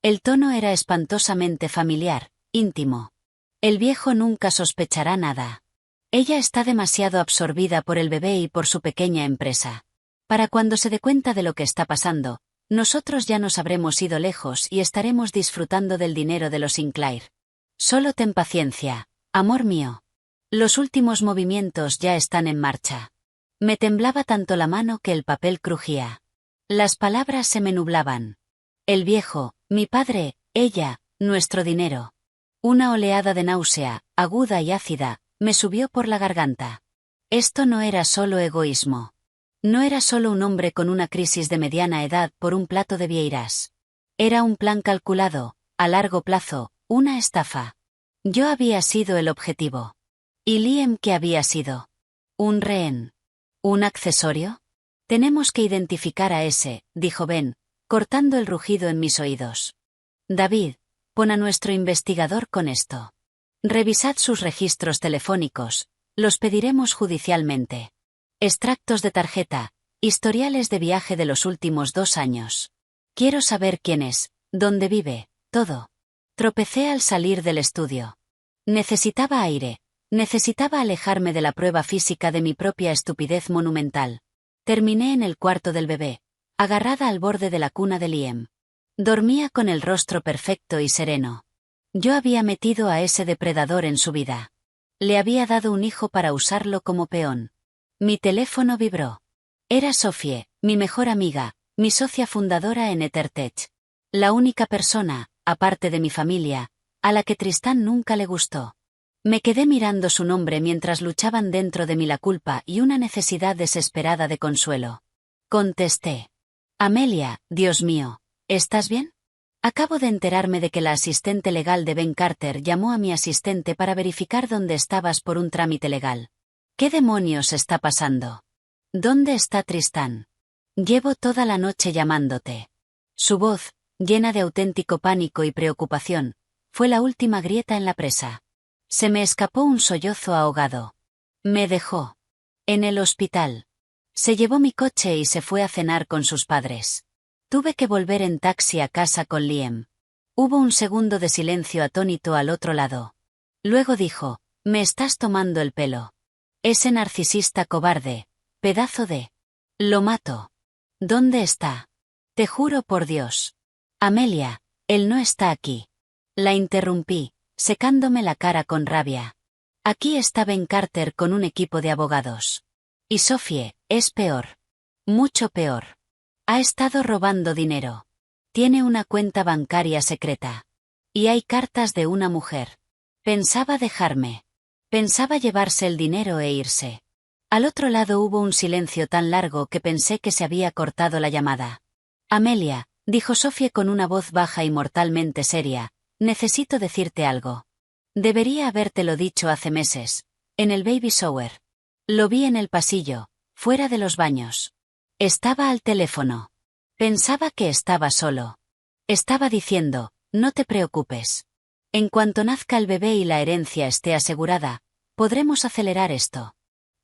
El tono era espantosamente familiar, íntimo. El viejo nunca sospechará nada. Ella está demasiado absorbida por el bebé y por su pequeña empresa. Para cuando se dé cuenta de lo que está pasando, nosotros ya nos habremos ido lejos y estaremos disfrutando del dinero de los Sinclair. Solo ten paciencia, amor mío. Los últimos movimientos ya están en marcha. Me temblaba tanto la mano que el papel crujía. Las palabras se me nublaban. El viejo, mi padre, ella, nuestro dinero. Una oleada de náusea, aguda y ácida, me subió por la garganta. Esto no era solo egoísmo. No era solo un hombre con una crisis de mediana edad por un plato de vieiras. Era un plan calculado, a largo plazo, una estafa. Yo había sido el objetivo. ¿Y Liam qué había sido? ¿Un rehén? ¿Un accesorio? Tenemos que identificar a ese, dijo Ben, cortando el rugido en mis oídos. David, pon a nuestro investigador con esto. Revisad sus registros telefónicos, los pediremos judicialmente. Extractos de tarjeta, historiales de viaje de los últimos 2 años. Quiero saber quién es, dónde vive, todo. Tropecé al salir del estudio. Necesitaba aire, necesitaba alejarme de la prueba física de mi propia estupidez monumental. Terminé en el cuarto del bebé, agarrada al borde de la cuna de Liam. Dormía con el rostro perfecto y sereno. Yo había metido a ese depredador en su vida. Le había dado un hijo para usarlo como peón. Mi teléfono vibró. Era Sophie, mi mejor amiga, mi socia fundadora en EtherTech. La única persona, aparte de mi familia, a la que Tristán nunca le gustó. Me quedé mirando su nombre mientras luchaban dentro de mí la culpa y una necesidad desesperada de consuelo. Contesté. Amelia, Dios mío, ¿estás bien? Acabo de enterarme de que la asistente legal de Ben Carter llamó a mi asistente para verificar dónde estabas por un trámite legal. ¿Qué demonios está pasando? ¿Dónde está Tristán? Llevo toda la noche llamándote. Su voz, llena de auténtico pánico y preocupación, fue la última grieta en la presa. Se me escapó un sollozo ahogado. Me dejó. En el hospital. Se llevó mi coche y se fue a cenar con sus padres. Tuve que volver en taxi a casa con Liam. Hubo un segundo de silencio atónito al otro lado. Luego dijo, me estás tomando el pelo. Ese narcisista cobarde, pedazo de... Lo mato. ¿Dónde está? Te juro por Dios. Amelia, él no está aquí. La interrumpí, secándome la cara con rabia. Aquí está Ben Carter con un equipo de abogados. Y Sophie, es peor. Mucho peor. Ha estado robando dinero. Tiene una cuenta bancaria secreta. Y hay cartas de una mujer. Pensaba dejarme. Pensaba llevarse el dinero e irse. Al otro lado hubo un silencio tan largo que pensé que se había cortado la llamada. Amelia, dijo Sophie con una voz baja y mortalmente seria, necesito decirte algo. Debería habértelo dicho hace meses, en el baby shower. Lo vi en el pasillo, fuera de los baños. Estaba al teléfono. Pensaba que estaba solo. Estaba diciendo, no te preocupes. En cuanto nazca el bebé y la herencia esté asegurada, podremos acelerar esto.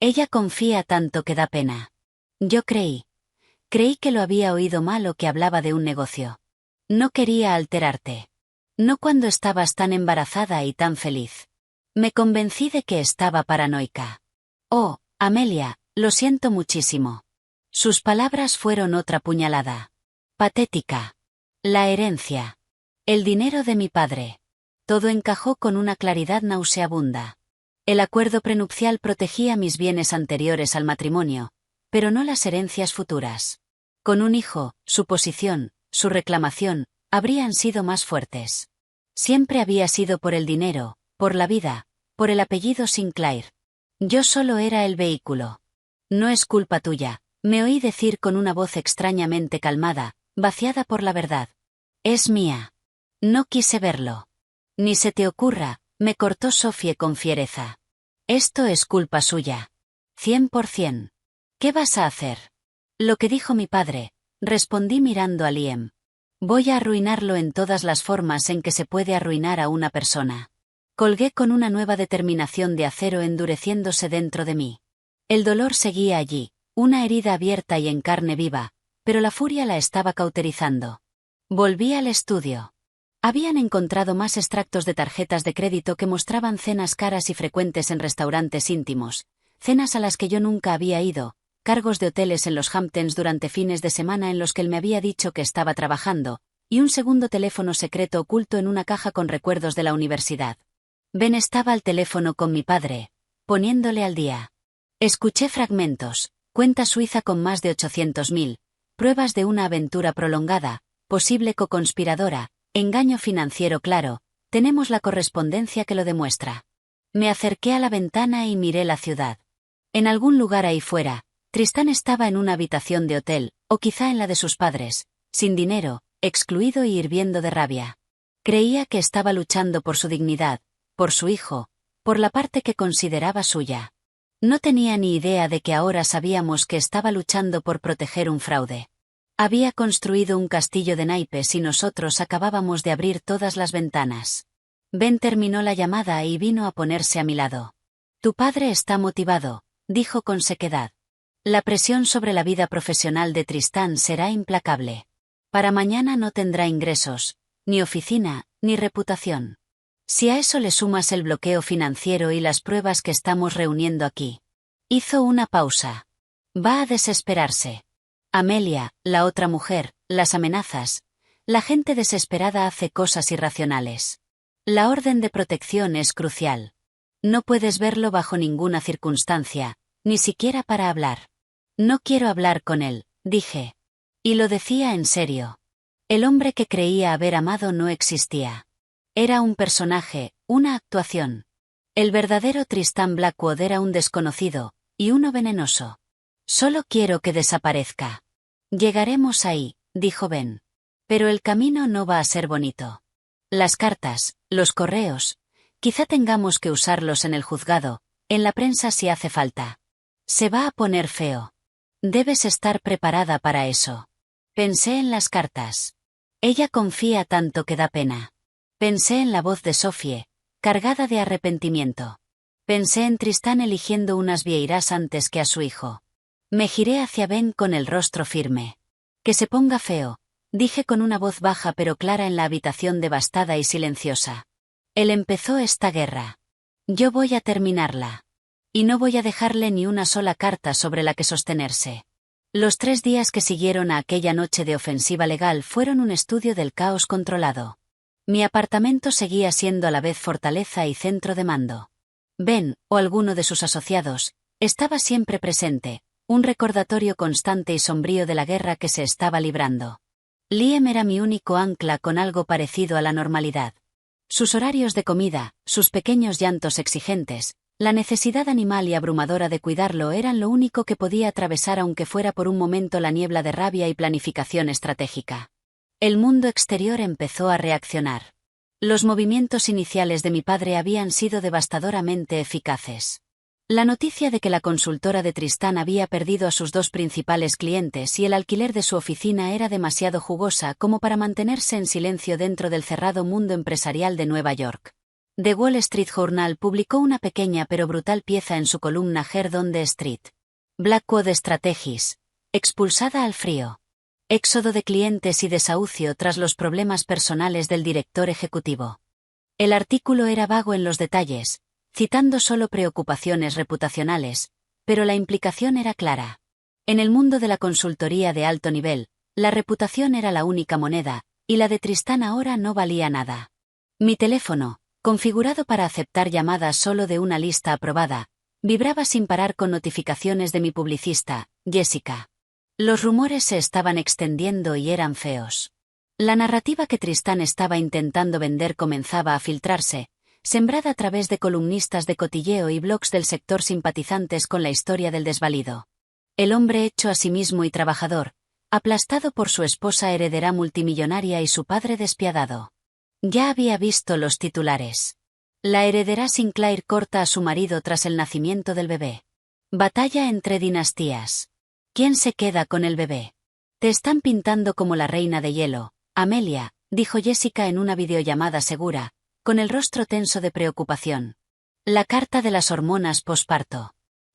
Ella confía tanto que da pena. Yo creí que lo había oído mal o que hablaba de un negocio. No quería alterarte. No cuando estabas tan embarazada y tan feliz. Me convencí de que estaba paranoica. Oh, Amelia, lo siento muchísimo. Sus palabras fueron otra puñalada. Patética. La herencia. El dinero de mi padre. Todo encajó con una claridad nauseabunda. El acuerdo prenupcial protegía mis bienes anteriores al matrimonio, pero no las herencias futuras. Con un hijo, su posición, su reclamación, habrían sido más fuertes. Siempre había sido por el dinero, por la vida, por el apellido Sinclair. Yo solo era el vehículo. No es culpa tuya, me oí decir con una voz extrañamente calmada, vaciada por la verdad. Es mía. No quise verlo. Ni se te ocurra, me cortó Sophie con fiereza. Esto es culpa suya. 100%. ¿Qué vas a hacer? Lo que dijo mi padre, respondí mirando a Liam. Voy a arruinarlo en todas las formas en que se puede arruinar a una persona. Colgué con una nueva determinación de acero endureciéndose dentro de mí. El dolor seguía allí, una herida abierta y en carne viva, pero la furia la estaba cauterizando. Volví al estudio. Habían encontrado más extractos de tarjetas de crédito que mostraban cenas caras y frecuentes en restaurantes íntimos, cenas a las que yo nunca había ido, cargos de hoteles en los Hamptons durante fines de semana en los que él me había dicho que estaba trabajando, y un segundo teléfono secreto oculto en una caja con recuerdos de la universidad. Ben estaba al teléfono con mi padre, poniéndole al día. Escuché fragmentos, cuenta suiza con más de 800.000, pruebas de una aventura prolongada, posible coconspiradora, engaño financiero claro, tenemos la correspondencia que lo demuestra. Me acerqué a la ventana y miré la ciudad. En algún lugar ahí fuera, Tristán estaba en una habitación de hotel, o quizá en la de sus padres, sin dinero, excluido y hirviendo de rabia. Creía que estaba luchando por su dignidad, por su hijo, por la parte que consideraba suya. No tenía ni idea de que ahora sabíamos que estaba luchando por proteger un fraude. Había construido un castillo de naipes y nosotros acabábamos de abrir todas las ventanas. Ben terminó la llamada y vino a ponerse a mi lado. Tu padre está motivado, dijo con sequedad. La presión sobre la vida profesional de Tristán será implacable. Para mañana no tendrá ingresos, ni oficina, ni reputación. Si a eso le sumas el bloqueo financiero y las pruebas que estamos reuniendo aquí. Hizo una pausa. Va a desesperarse. Amelia, la otra mujer, las amenazas. La gente desesperada hace cosas irracionales. La orden de protección es crucial. No puedes verlo bajo ninguna circunstancia, ni siquiera para hablar. No quiero hablar con él, dije. Y lo decía en serio. El hombre que creía haber amado no existía. Era un personaje, una actuación. El verdadero Tristán Blackwood era un desconocido, y uno venenoso. Solo quiero que desaparezca. Llegaremos ahí, dijo Ben. Pero el camino no va a ser bonito. Las cartas, los correos, quizá tengamos que usarlos en el juzgado, en la prensa si hace falta. Se va a poner feo. Debes estar preparada para eso. Pensé en las cartas. Ella confía tanto que da pena. Pensé en la voz de Sophie, cargada de arrepentimiento. Pensé en Tristán eligiendo unas vieiras antes que a su hijo. Me giré hacia Ben con el rostro firme. Que se ponga feo, dije con una voz baja pero clara en la habitación devastada y silenciosa. Él empezó esta guerra. Yo voy a terminarla. Y no voy a dejarle ni una sola carta sobre la que sostenerse. Los 3 días que siguieron a aquella noche de ofensiva legal fueron un estudio del caos controlado. Mi apartamento seguía siendo a la vez fortaleza y centro de mando. Ben, o alguno de sus asociados, estaba siempre presente, un recordatorio constante y sombrío de la guerra que se estaba librando. Liam era mi único ancla con algo parecido a la normalidad. Sus horarios de comida, sus pequeños llantos exigentes, la necesidad animal y abrumadora de cuidarlo eran lo único que podía atravesar aunque fuera por un momento la niebla de rabia y planificación estratégica. El mundo exterior empezó a reaccionar. Los movimientos iniciales de mi padre habían sido devastadoramente eficaces. La noticia de que la consultora de Tristán había perdido a sus 2 principales clientes y el alquiler de su oficina era demasiado jugosa como para mantenerse en silencio dentro del cerrado mundo empresarial de Nueva York. The Wall Street Journal publicó una pequeña pero brutal pieza en su columna Heard on the Street. Blackwood Strategies. Expulsada al frío. Éxodo de clientes y desahucio tras los problemas personales del director ejecutivo. El artículo era vago en los detalles, citando solo preocupaciones reputacionales, pero la implicación era clara. En el mundo de la consultoría de alto nivel, la reputación era la única moneda, y la de Tristán ahora no valía nada. Mi teléfono, configurado para aceptar llamadas solo de una lista aprobada, vibraba sin parar con notificaciones de mi publicista, Jessica. Los rumores se estaban extendiendo y eran feos. La narrativa que Tristán estaba intentando vender comenzaba a filtrarse, sembrada a través de columnistas de cotilleo y blogs del sector simpatizantes con la historia del desvalido. El hombre hecho a sí mismo y trabajador, aplastado por su esposa heredera multimillonaria y su padre despiadado. Ya había visto los titulares. La heredera Sinclair corta a su marido tras el nacimiento del bebé. Batalla entre dinastías. ¿Quién se queda con el bebé? Te están pintando como la reina de hielo, Amelia, dijo Jessica en una videollamada segura, con el rostro tenso de preocupación. La carta de las hormonas posparto.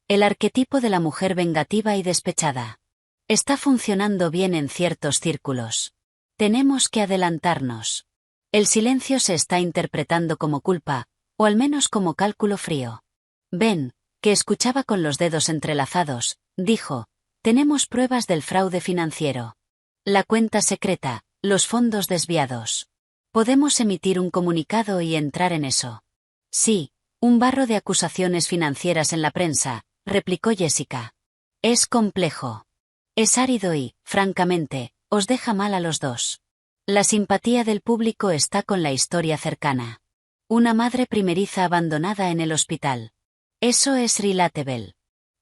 El arquetipo de la mujer vengativa y despechada. Está funcionando bien en ciertos círculos. Tenemos que adelantarnos. El silencio se está interpretando como culpa, o al menos como cálculo frío. Ben, que escuchaba con los dedos entrelazados, dijo, tenemos pruebas del fraude financiero. La cuenta secreta, los fondos desviados. Podemos emitir un comunicado y entrar en eso. Sí, un barro de acusaciones financieras en la prensa, replicó Jessica. Es complejo. Es árido y, francamente, os deja mal a los dos. La simpatía del público está con la historia cercana. Una madre primeriza abandonada en el hospital. Eso es relatable.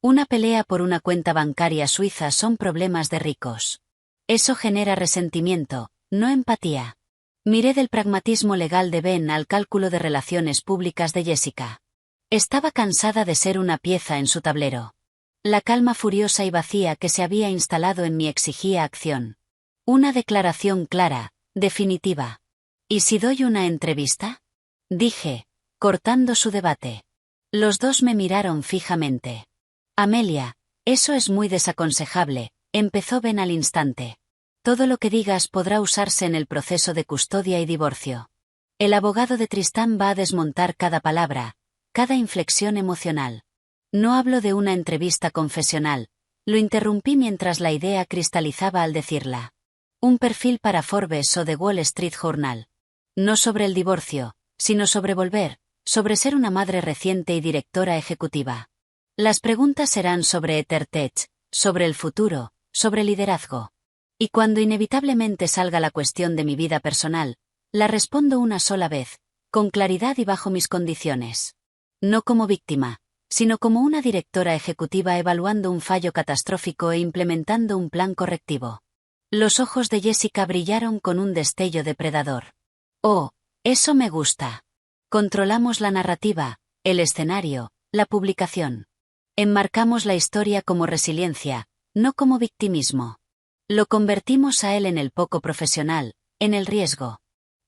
Una pelea por una cuenta bancaria suiza son problemas de ricos. Eso genera resentimiento, no empatía. Miré del pragmatismo legal de Ben al cálculo de relaciones públicas de Jessica. Estaba cansada de ser una pieza en su tablero. La calma furiosa y vacía que se había instalado en mí exigía acción. Una declaración clara, definitiva. ¿Y si doy una entrevista? Dije, cortando su debate. Los dos me miraron fijamente. Amelia, eso es muy desaconsejable, empezó Ben al instante. Todo lo que digas podrá usarse en el proceso de custodia y divorcio. El abogado de Tristán va a desmontar cada palabra, cada inflexión emocional. No hablo de una entrevista confesional, lo interrumpí mientras la idea cristalizaba al decirla. Un perfil para Forbes o The Wall Street Journal. No sobre el divorcio, sino sobre volver, sobre ser una madre reciente y directora ejecutiva. Las preguntas serán sobre EtherTech, sobre el futuro, sobre liderazgo. Y cuando inevitablemente salga la cuestión de mi vida personal, la respondo una sola vez, con claridad y bajo mis condiciones. No como víctima, sino como una directora ejecutiva evaluando un fallo catastrófico e implementando un plan correctivo. Los ojos de Jessica brillaron con un destello depredador. Oh, eso me gusta. Controlamos la narrativa, el escenario, la publicación. Enmarcamos la historia como resiliencia, no como victimismo. Lo convertimos a él en el poco profesional, en el riesgo.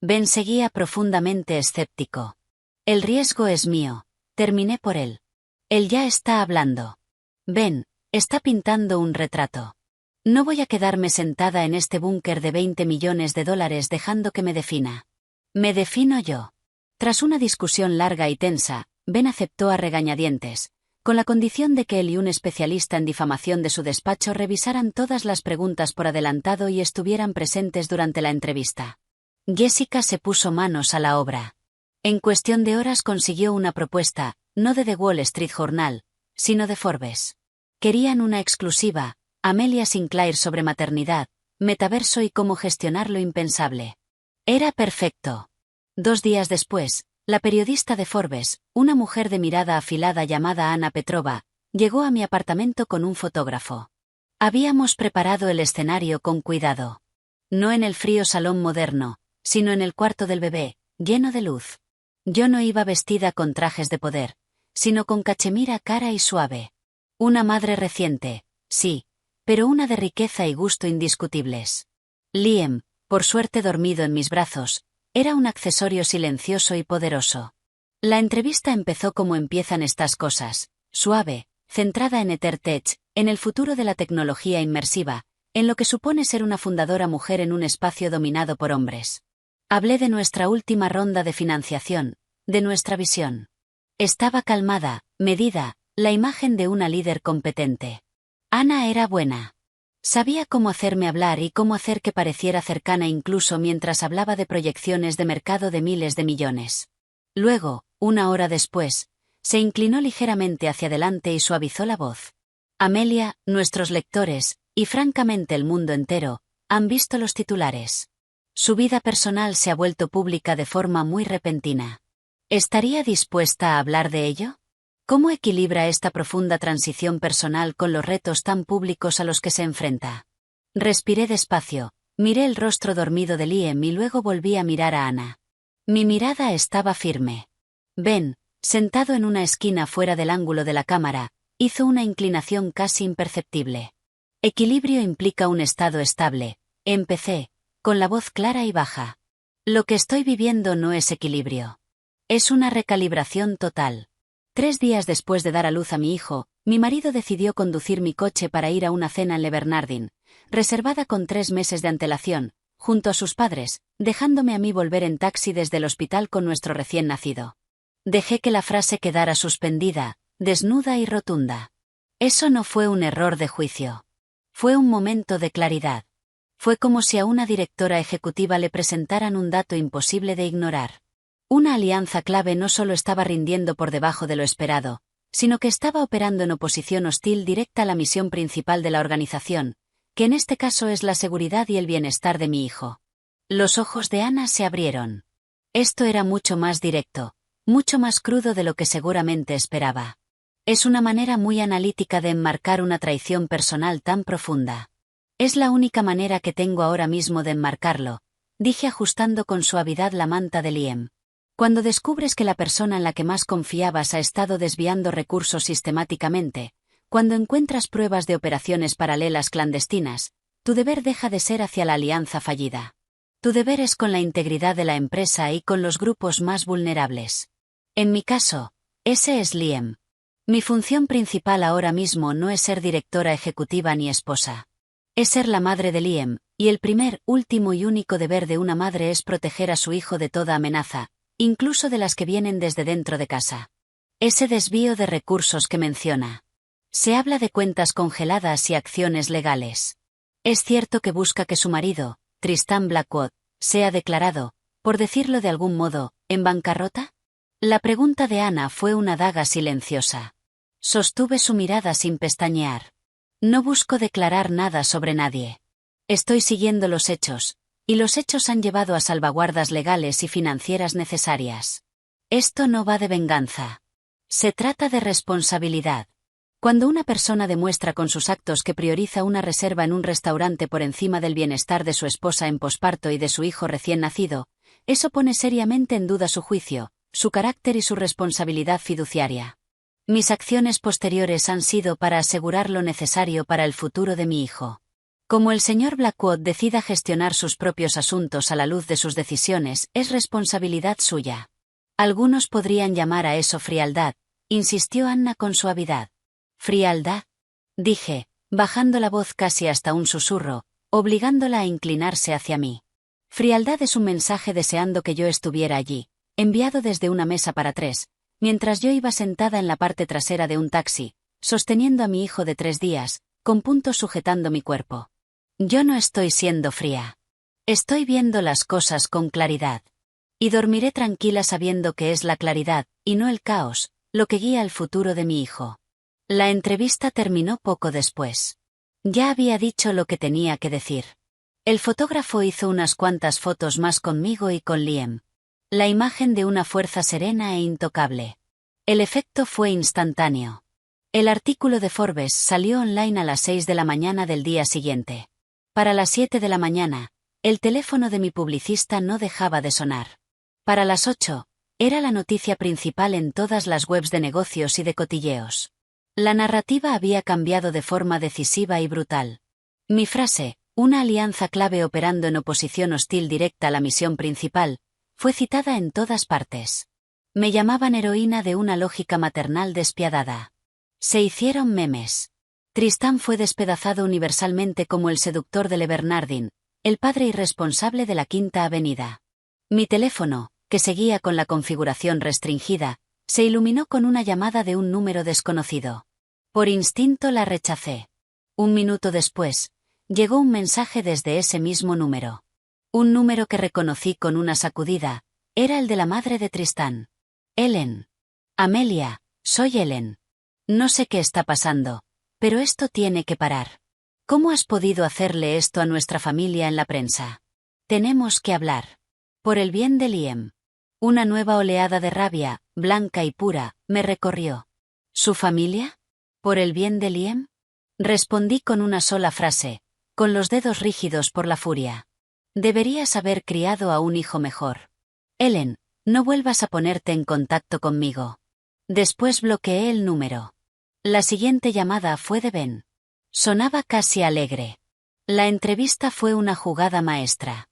Ben seguía profundamente escéptico. El riesgo es mío, terminé por él. Él ya está hablando. Ben, está pintando un retrato. No voy a quedarme sentada en este búnker de $20 millones dejando que me defina. Me defino yo. Tras una discusión larga y tensa, Ben aceptó a regañadientes, con la condición de que él y un especialista en difamación de su despacho revisaran todas las preguntas por adelantado y estuvieran presentes durante la entrevista. Jessica se puso manos a la obra. En cuestión de horas consiguió una propuesta, no de The Wall Street Journal, sino de Forbes. Querían una exclusiva, Amelia Sinclair sobre maternidad, metaverso y cómo gestionar lo impensable. Era perfecto. 2 días después, la periodista de Forbes, una mujer de mirada afilada llamada Ana Petrova, llegó a mi apartamento con un fotógrafo. Habíamos preparado el escenario con cuidado. No en el frío salón moderno, sino en el cuarto del bebé, lleno de luz. Yo no iba vestida con trajes de poder, sino con cachemira cara y suave. Una madre reciente, sí, pero una de riqueza y gusto indiscutibles. Liam, por suerte dormido en mis brazos, era un accesorio silencioso y poderoso. La entrevista empezó como empiezan estas cosas, suave, centrada en EtherTech, en el futuro de la tecnología inmersiva, en lo que supone ser una fundadora mujer en un espacio dominado por hombres. Hablé de nuestra última ronda de financiación, de nuestra visión. Estaba calmada, medida, la imagen de una líder competente. Ana era buena. Sabía cómo hacerme hablar y cómo hacer que pareciera cercana incluso mientras hablaba de proyecciones de mercado de miles de millones. Luego, 1 hora después, se inclinó ligeramente hacia adelante y suavizó la voz. Amelia, nuestros lectores, y francamente el mundo entero, han visto los titulares. Su vida personal se ha vuelto pública de forma muy repentina. ¿Estaría dispuesta a hablar de ello? ¿Cómo equilibra esta profunda transición personal con los retos tan públicos a los que se enfrenta? Respiré despacio, miré el rostro dormido de Liam y luego volví a mirar a Ana. Mi mirada estaba firme. Ben, sentado en una esquina fuera del ángulo de la cámara, hizo una inclinación casi imperceptible. Equilibrio implica un estado estable, empecé, con la voz clara y baja. Lo que estoy viviendo no es equilibrio. Es una recalibración total. 3 días después de dar a luz a mi hijo, mi marido decidió conducir mi coche para ir a una cena en Le Bernardin, reservada con 3 meses de antelación, junto a sus padres, dejándome a mí volver en taxi desde el hospital con nuestro recién nacido. Dejé que la frase quedara suspendida, desnuda y rotunda. Eso no fue un error de juicio. Fue un momento de claridad. Fue como si a una directora ejecutiva le presentaran un dato imposible de ignorar. Una alianza clave no solo estaba rindiendo por debajo de lo esperado, sino que estaba operando en oposición hostil directa a la misión principal de la organización, que en este caso es la seguridad y el bienestar de mi hijo. Los ojos de Ana se abrieron. Esto era mucho más directo, mucho más crudo de lo que seguramente esperaba. Es una manera muy analítica de enmarcar una traición personal tan profunda. Es la única manera que tengo ahora mismo de enmarcarlo, dije ajustando con suavidad la manta de Liam. Cuando descubres que la persona en la que más confiabas ha estado desviando recursos sistemáticamente, cuando encuentras pruebas de operaciones paralelas clandestinas, tu deber deja de ser hacia la alianza fallida. Tu deber es con la integridad de la empresa y con los grupos más vulnerables. En mi caso, ese es Liam. Mi función principal ahora mismo no es ser directora ejecutiva ni esposa. Es ser la madre de Liam, y el primer, último y único deber de una madre es proteger a su hijo de toda amenaza, incluso de las que vienen desde dentro de casa. Ese desvío de recursos que menciona. Se habla de cuentas congeladas y acciones legales. Es cierto que busca que su marido, Tristan Blackwood, sea declarado, por decirlo de algún modo, en bancarrota. La pregunta de Ana fue una daga silenciosa. Sostuve su mirada sin pestañear. No busco declarar nada sobre nadie. Estoy siguiendo los hechos, y los hechos han llevado a salvaguardas legales y financieras necesarias. Esto no va de venganza. Se trata de responsabilidad. Cuando una persona demuestra con sus actos que prioriza una reserva en un restaurante por encima del bienestar de su esposa en posparto y de su hijo recién nacido, eso pone seriamente en duda su juicio, su carácter y su responsabilidad fiduciaria. Mis acciones posteriores han sido para asegurar lo necesario para el futuro de mi hijo. Como el señor Blackwood decida gestionar sus propios asuntos a la luz de sus decisiones, es responsabilidad suya. Algunos podrían llamar a eso frialdad, insistió Anna con suavidad. ¿Frialdad? Dije, bajando la voz casi hasta un susurro, obligándola a inclinarse hacia mí. Frialdad es un mensaje deseando que yo estuviera allí, enviado desde una mesa para 3, mientras yo iba sentada en la parte trasera de un taxi, sosteniendo a mi hijo de 3 días, con puntos sujetando mi cuerpo. Yo no estoy siendo fría. Estoy viendo las cosas con claridad. Y dormiré tranquila sabiendo que es la claridad, y no el caos, lo que guía el futuro de mi hijo. La entrevista terminó poco después. Ya había dicho lo que tenía que decir. El fotógrafo hizo unas cuantas fotos más conmigo y con Liam. La imagen de una fuerza serena e intocable. El efecto fue instantáneo. El artículo de Forbes salió online a las 6 de la mañana del día siguiente. Para las 7 de la mañana, el teléfono de mi publicista no dejaba de sonar. Para las 8, era la noticia principal en todas las webs de negocios y de cotilleos. La narrativa había cambiado de forma decisiva y brutal. Mi frase, una alianza clave operando en oposición hostil directa a la misión principal, fue citada en todas partes. Me llamaban heroína de una lógica maternal despiadada. Se hicieron memes. Tristan fue despedazado universalmente como el seductor de Le Bernardin, el padre irresponsable de la Quinta Avenida. Mi teléfono, que seguía con la configuración restringida, se iluminó con una llamada de un número desconocido. Por instinto la rechacé. 1 minuto después, llegó un mensaje desde ese mismo número. Un número que reconocí con una sacudida, era el de la madre de Tristan. Ellen. Amelia, soy Ellen. No sé qué está pasando, pero esto tiene que parar. ¿Cómo has podido hacerle esto a nuestra familia en la prensa? Tenemos que hablar. Por el bien de Liam. Una nueva oleada de rabia, blanca y pura, me recorrió. ¿Su familia? ¿Por el bien de Liam? Respondí con una sola frase, con los dedos rígidos por la furia. Deberías haber criado a un hijo mejor. Ellen, no vuelvas a ponerte en contacto conmigo. Después bloqueé el número. La siguiente llamada fue de Ben. Sonaba casi alegre. La entrevista fue una jugada maestra.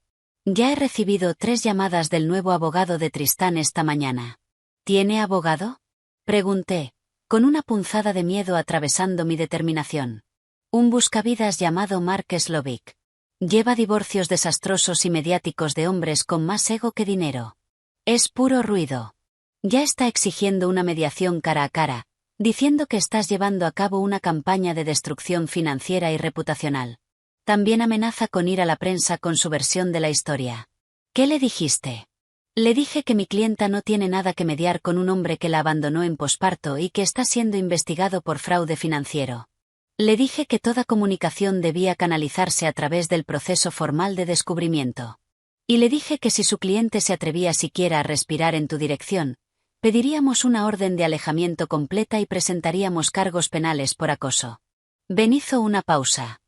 Ya he recibido 3 llamadas del nuevo abogado de Tristán esta mañana. ¿Tiene abogado? Pregunté, con una punzada de miedo atravesando mi determinación. Un buscavidas llamado Mark Slovic. Lleva divorcios desastrosos y mediáticos de hombres con más ego que dinero. Es puro ruido. Ya está exigiendo una mediación cara a cara, diciendo que estás llevando a cabo una campaña de destrucción financiera y reputacional. También amenaza con ir a la prensa con su versión de la historia. ¿Qué le dijiste? Le dije que mi clienta no tiene nada que mediar con un hombre que la abandonó en posparto y que está siendo investigado por fraude financiero. Le dije que toda comunicación debía canalizarse a través del proceso formal de descubrimiento. Y le dije que si su cliente se atrevía siquiera a respirar en tu dirección, pediríamos una orden de alejamiento completa y presentaríamos cargos penales por acoso. Ben hizo una pausa.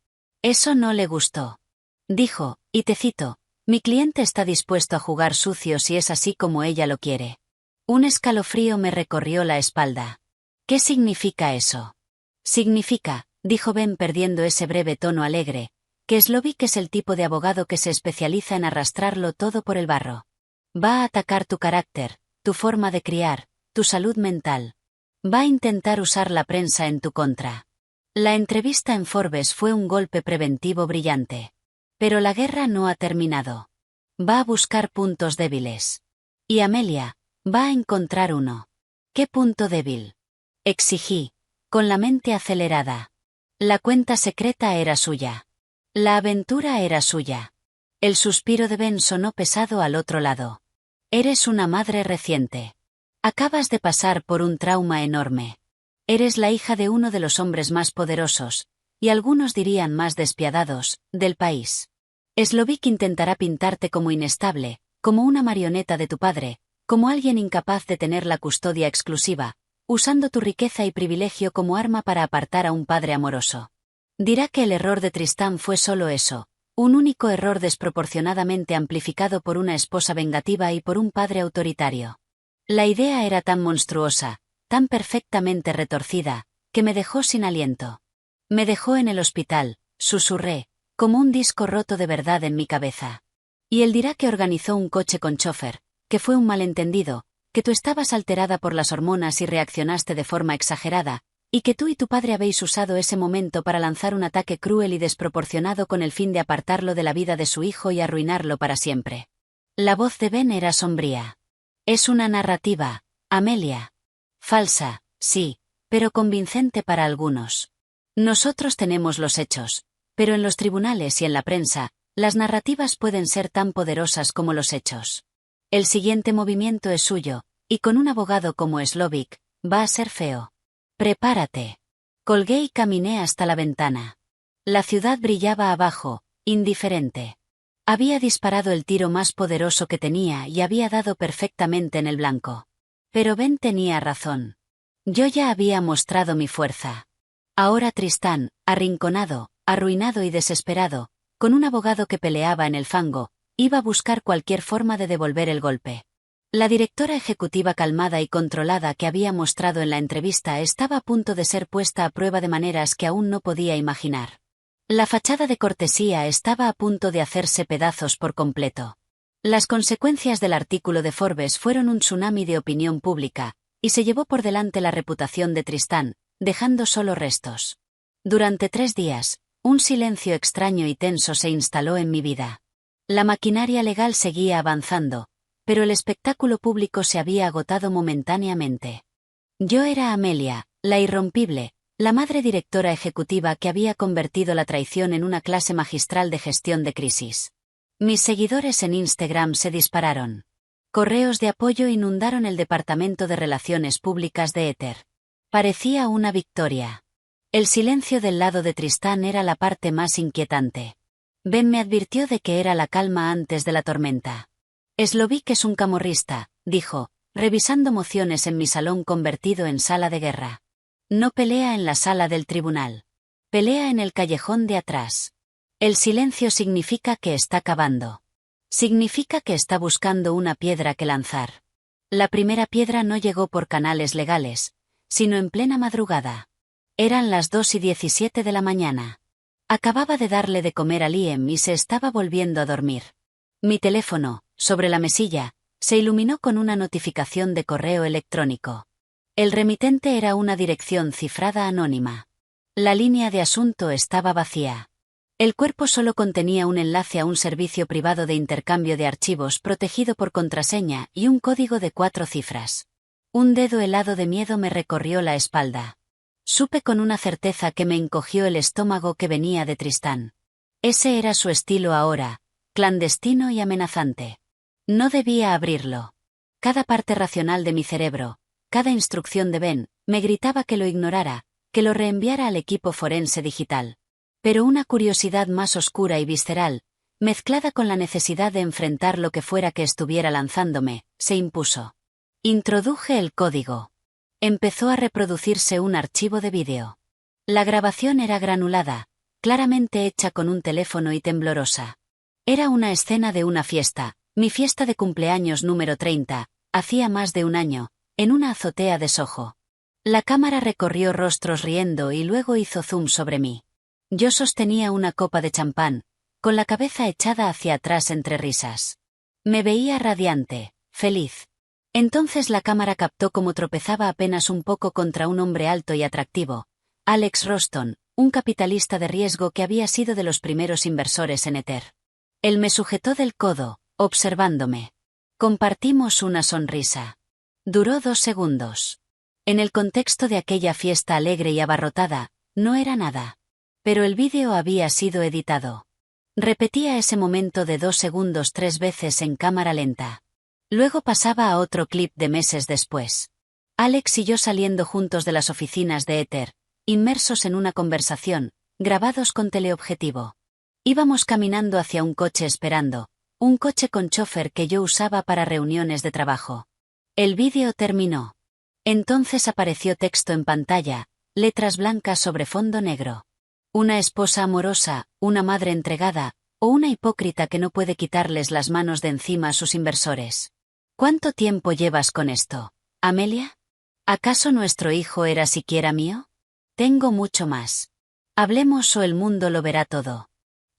Eso no le gustó. Dijo, y te cito, mi cliente está dispuesto a jugar sucio si es así como ella lo quiere. Un escalofrío me recorrió la espalda. ¿Qué significa eso? Significa, dijo Ben perdiendo ese breve tono alegre, que Slovic es el tipo de abogado que se especializa en arrastrarlo todo por el barro. Va a atacar tu carácter, tu forma de criar, tu salud mental. Va a intentar usar la prensa en tu contra. La entrevista en Forbes fue un golpe preventivo brillante. Pero la guerra no ha terminado. Va a buscar puntos débiles. Y Amelia, va a encontrar uno. ¿Qué punto débil? Exigí, con la mente acelerada. La cuenta secreta era suya. La aventura era suya. El suspiro de Ben sonó pesado al otro lado. Eres una madre reciente. Acabas de pasar por un trauma enorme. Eres la hija de uno de los hombres más poderosos, y algunos dirían más despiadados, del país. Slovic intentará pintarte como inestable, como una marioneta de tu padre, como alguien incapaz de tener la custodia exclusiva, usando tu riqueza y privilegio como arma para apartar a un padre amoroso. Dirá que el error de Tristán fue solo eso, un único error desproporcionadamente amplificado por una esposa vengativa y por un padre autoritario. La idea era tan monstruosa, tan perfectamente retorcida, que me dejó sin aliento. Me dejó en el hospital, susurré, como un disco roto de verdad en mi cabeza. Y él dirá que organizó un coche con chofer, que fue un malentendido, que tú estabas alterada por las hormonas y reaccionaste de forma exagerada, y que tú y tu padre habéis usado ese momento para lanzar un ataque cruel y desproporcionado con el fin de apartarlo de la vida de su hijo y arruinarlo para siempre. La voz de Ben era sombría. Es una narrativa, Amelia. Falsa, sí, pero convincente para algunos. Nosotros tenemos los hechos, pero en los tribunales y en la prensa, las narrativas pueden ser tan poderosas como los hechos. El siguiente movimiento es suyo, y con un abogado como Slovic, va a ser feo. Prepárate. Colgué y caminé hasta la ventana. La ciudad brillaba abajo, indiferente. Había disparado el tiro más poderoso que tenía y había dado perfectamente en el blanco. Pero Ben tenía razón. Yo ya había mostrado mi fuerza. Ahora Tristán, arrinconado, arruinado y desesperado, con un abogado que peleaba en el fango, iba a buscar cualquier forma de devolver el golpe. La directora ejecutiva calmada y controlada que había mostrado en la entrevista estaba a punto de ser puesta a prueba de maneras que aún no podía imaginar. La fachada de cortesía estaba a punto de hacerse pedazos por completo. Las consecuencias del artículo de Forbes fueron un tsunami de opinión pública, y se llevó por delante la reputación de Tristán, dejando solo restos. Durante 3 días, un silencio extraño y tenso se instaló en mi vida. La maquinaria legal seguía avanzando, pero el espectáculo público se había agotado momentáneamente. Yo era Amelia, la irrompible, la madre directora ejecutiva que había convertido la traición en una clase magistral de gestión de crisis. Mis seguidores en Instagram se dispararon. Correos de apoyo inundaron el departamento de relaciones públicas de Ether. Parecía una victoria. El silencio del lado de Tristán era la parte más inquietante. Ben me advirtió de que era la calma antes de la tormenta. Slovic es un camorrista, dijo, revisando mociones en mi salón convertido en sala de guerra. No pelea en la sala del tribunal. Pelea en el callejón de atrás. El silencio significa que está cavando. Significa que está buscando una piedra que lanzar. La primera piedra no llegó por canales legales, sino en plena madrugada. Eran las 2:17 de la mañana. Acababa de darle de comer a Liam y se estaba volviendo a dormir. Mi teléfono, sobre la mesilla, se iluminó con una notificación de correo electrónico. El remitente era una dirección cifrada anónima. La línea de asunto estaba vacía. El cuerpo solo contenía un enlace a un servicio privado de intercambio de archivos protegido por contraseña y un código de 4 cifras. Un dedo helado de miedo me recorrió la espalda. Supe con una certeza que me encogió el estómago que venía de Tristán. Ese era su estilo ahora, clandestino y amenazante. No debía abrirlo. Cada parte racional de mi cerebro, cada instrucción de Ben, me gritaba que lo ignorara, que lo reenviara al equipo forense digital. Pero una curiosidad más oscura y visceral, mezclada con la necesidad de enfrentar lo que fuera que estuviera lanzándome, se impuso. Introduje el código. Empezó a reproducirse un archivo de vídeo. La grabación era granulada, claramente hecha con un teléfono y temblorosa. Era una escena de una fiesta, mi fiesta de cumpleaños número 30, hacía más de un año, en una azotea de Soho. La cámara recorrió rostros riendo y luego hizo zoom sobre mí. Yo sostenía una copa de champán, con la cabeza echada hacia atrás entre risas. Me veía radiante, feliz. Entonces la cámara captó cómo tropezaba apenas un poco contra un hombre alto y atractivo, Alex Roston, un capitalista de riesgo que había sido de los primeros inversores en Ether. Él me sujetó del codo, observándome. Compartimos una sonrisa. Duró 2 segundos. En el contexto de aquella fiesta alegre y abarrotada, no era nada. Pero el vídeo había sido editado. Repetía ese momento de 2 segundos 3 veces en cámara lenta. Luego pasaba a otro clip de meses después. Alex y yo saliendo juntos de las oficinas de Ether, inmersos en una conversación, grabados con teleobjetivo. Íbamos caminando hacia un coche esperando, un coche con chofer que yo usaba para reuniones de trabajo. El vídeo terminó. Entonces apareció texto en pantalla, letras blancas sobre fondo negro. Una esposa amorosa, una madre entregada, o una hipócrita que no puede quitarles las manos de encima a sus inversores. ¿Cuánto tiempo llevas con esto, Amelia? ¿Acaso nuestro hijo era siquiera mío? Tengo mucho más. Hablemos o el mundo lo verá todo.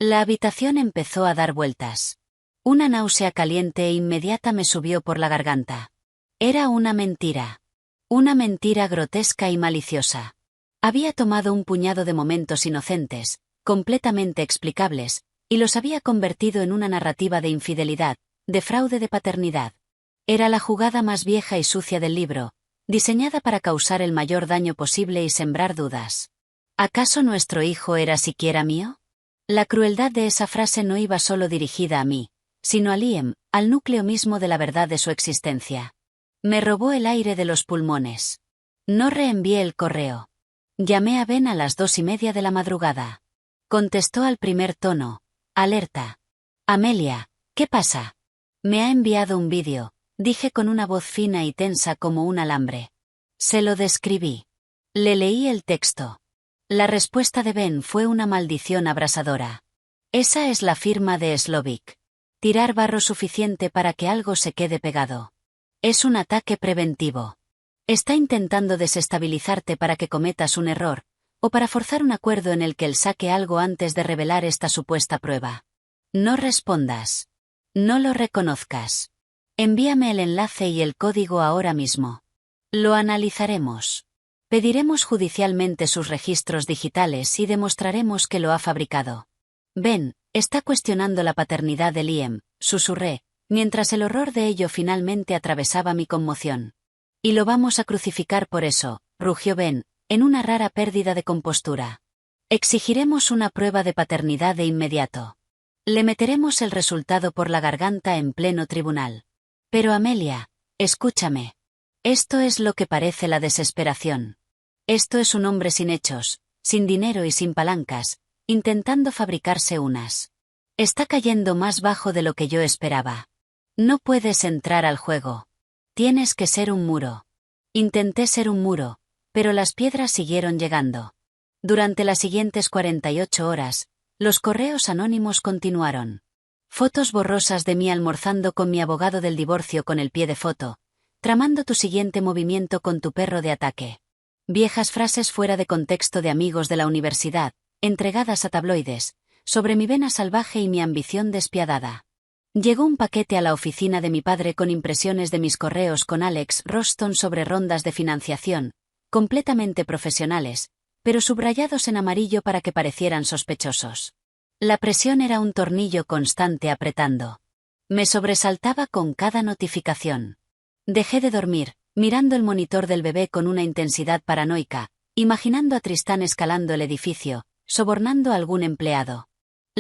La habitación empezó a dar vueltas. Una náusea caliente e inmediata me subió por la garganta. Era una mentira. Una mentira grotesca y maliciosa. Había tomado un puñado de momentos inocentes, completamente explicables, y los había convertido en una narrativa de infidelidad, de fraude de paternidad. Era la jugada más vieja y sucia del libro, diseñada para causar el mayor daño posible y sembrar dudas. ¿Acaso nuestro hijo era siquiera mío? La crueldad de esa frase no iba solo dirigida a mí, sino a Liam, al núcleo mismo de la verdad de su existencia. Me robó el aire de los pulmones. No reenvié el correo. Llamé a Ben a las 2:30 de la madrugada. Contestó al primer tono, alerta. Amelia, ¿qué pasa? Me ha enviado un vídeo, dije con una voz fina y tensa como un alambre. Se lo describí. Le leí el texto. La respuesta de Ben fue una maldición abrasadora. Esa es la firma de Slovic. Tirar barro suficiente para que algo se quede pegado. Es un ataque preventivo. Está intentando desestabilizarte para que cometas un error, o para forzar un acuerdo en el que él saque algo antes de revelar esta supuesta prueba. No respondas. No lo reconozcas. Envíame el enlace y el código ahora mismo. Lo analizaremos. Pediremos judicialmente sus registros digitales y demostraremos que lo ha fabricado. Ben, está cuestionando la paternidad de Liam, susurré, mientras el horror de ello finalmente atravesaba mi conmoción. Y lo vamos a crucificar por eso, rugió Ben, en una rara pérdida de compostura. Exigiremos una prueba de paternidad de inmediato. Le meteremos el resultado por la garganta en pleno tribunal. Pero Amelia, escúchame. Esto es lo que parece la desesperación. Esto es un hombre sin hechos, sin dinero y sin palancas, intentando fabricarse unas. Está cayendo más bajo de lo que yo esperaba. No puedes entrar al juego. Tienes que ser un muro. Intenté ser un muro, pero las piedras siguieron llegando. Durante las siguientes 48 horas, los correos anónimos continuaron. Fotos borrosas de mí almorzando con mi abogado del divorcio con el pie de foto, tramando tu siguiente movimiento con tu perro de ataque. Viejas frases fuera de contexto de amigos de la universidad, entregadas a tabloides, sobre mi vena salvaje y mi ambición despiadada. Llegó un paquete a la oficina de mi padre con impresiones de mis correos con Alex Roston sobre rondas de financiación, completamente profesionales, pero subrayados en amarillo para que parecieran sospechosos. La presión era un tornillo constante apretando. Me sobresaltaba con cada notificación. Dejé de dormir, mirando el monitor del bebé con una intensidad paranoica, imaginando a Tristán escalando el edificio, sobornando a algún empleado.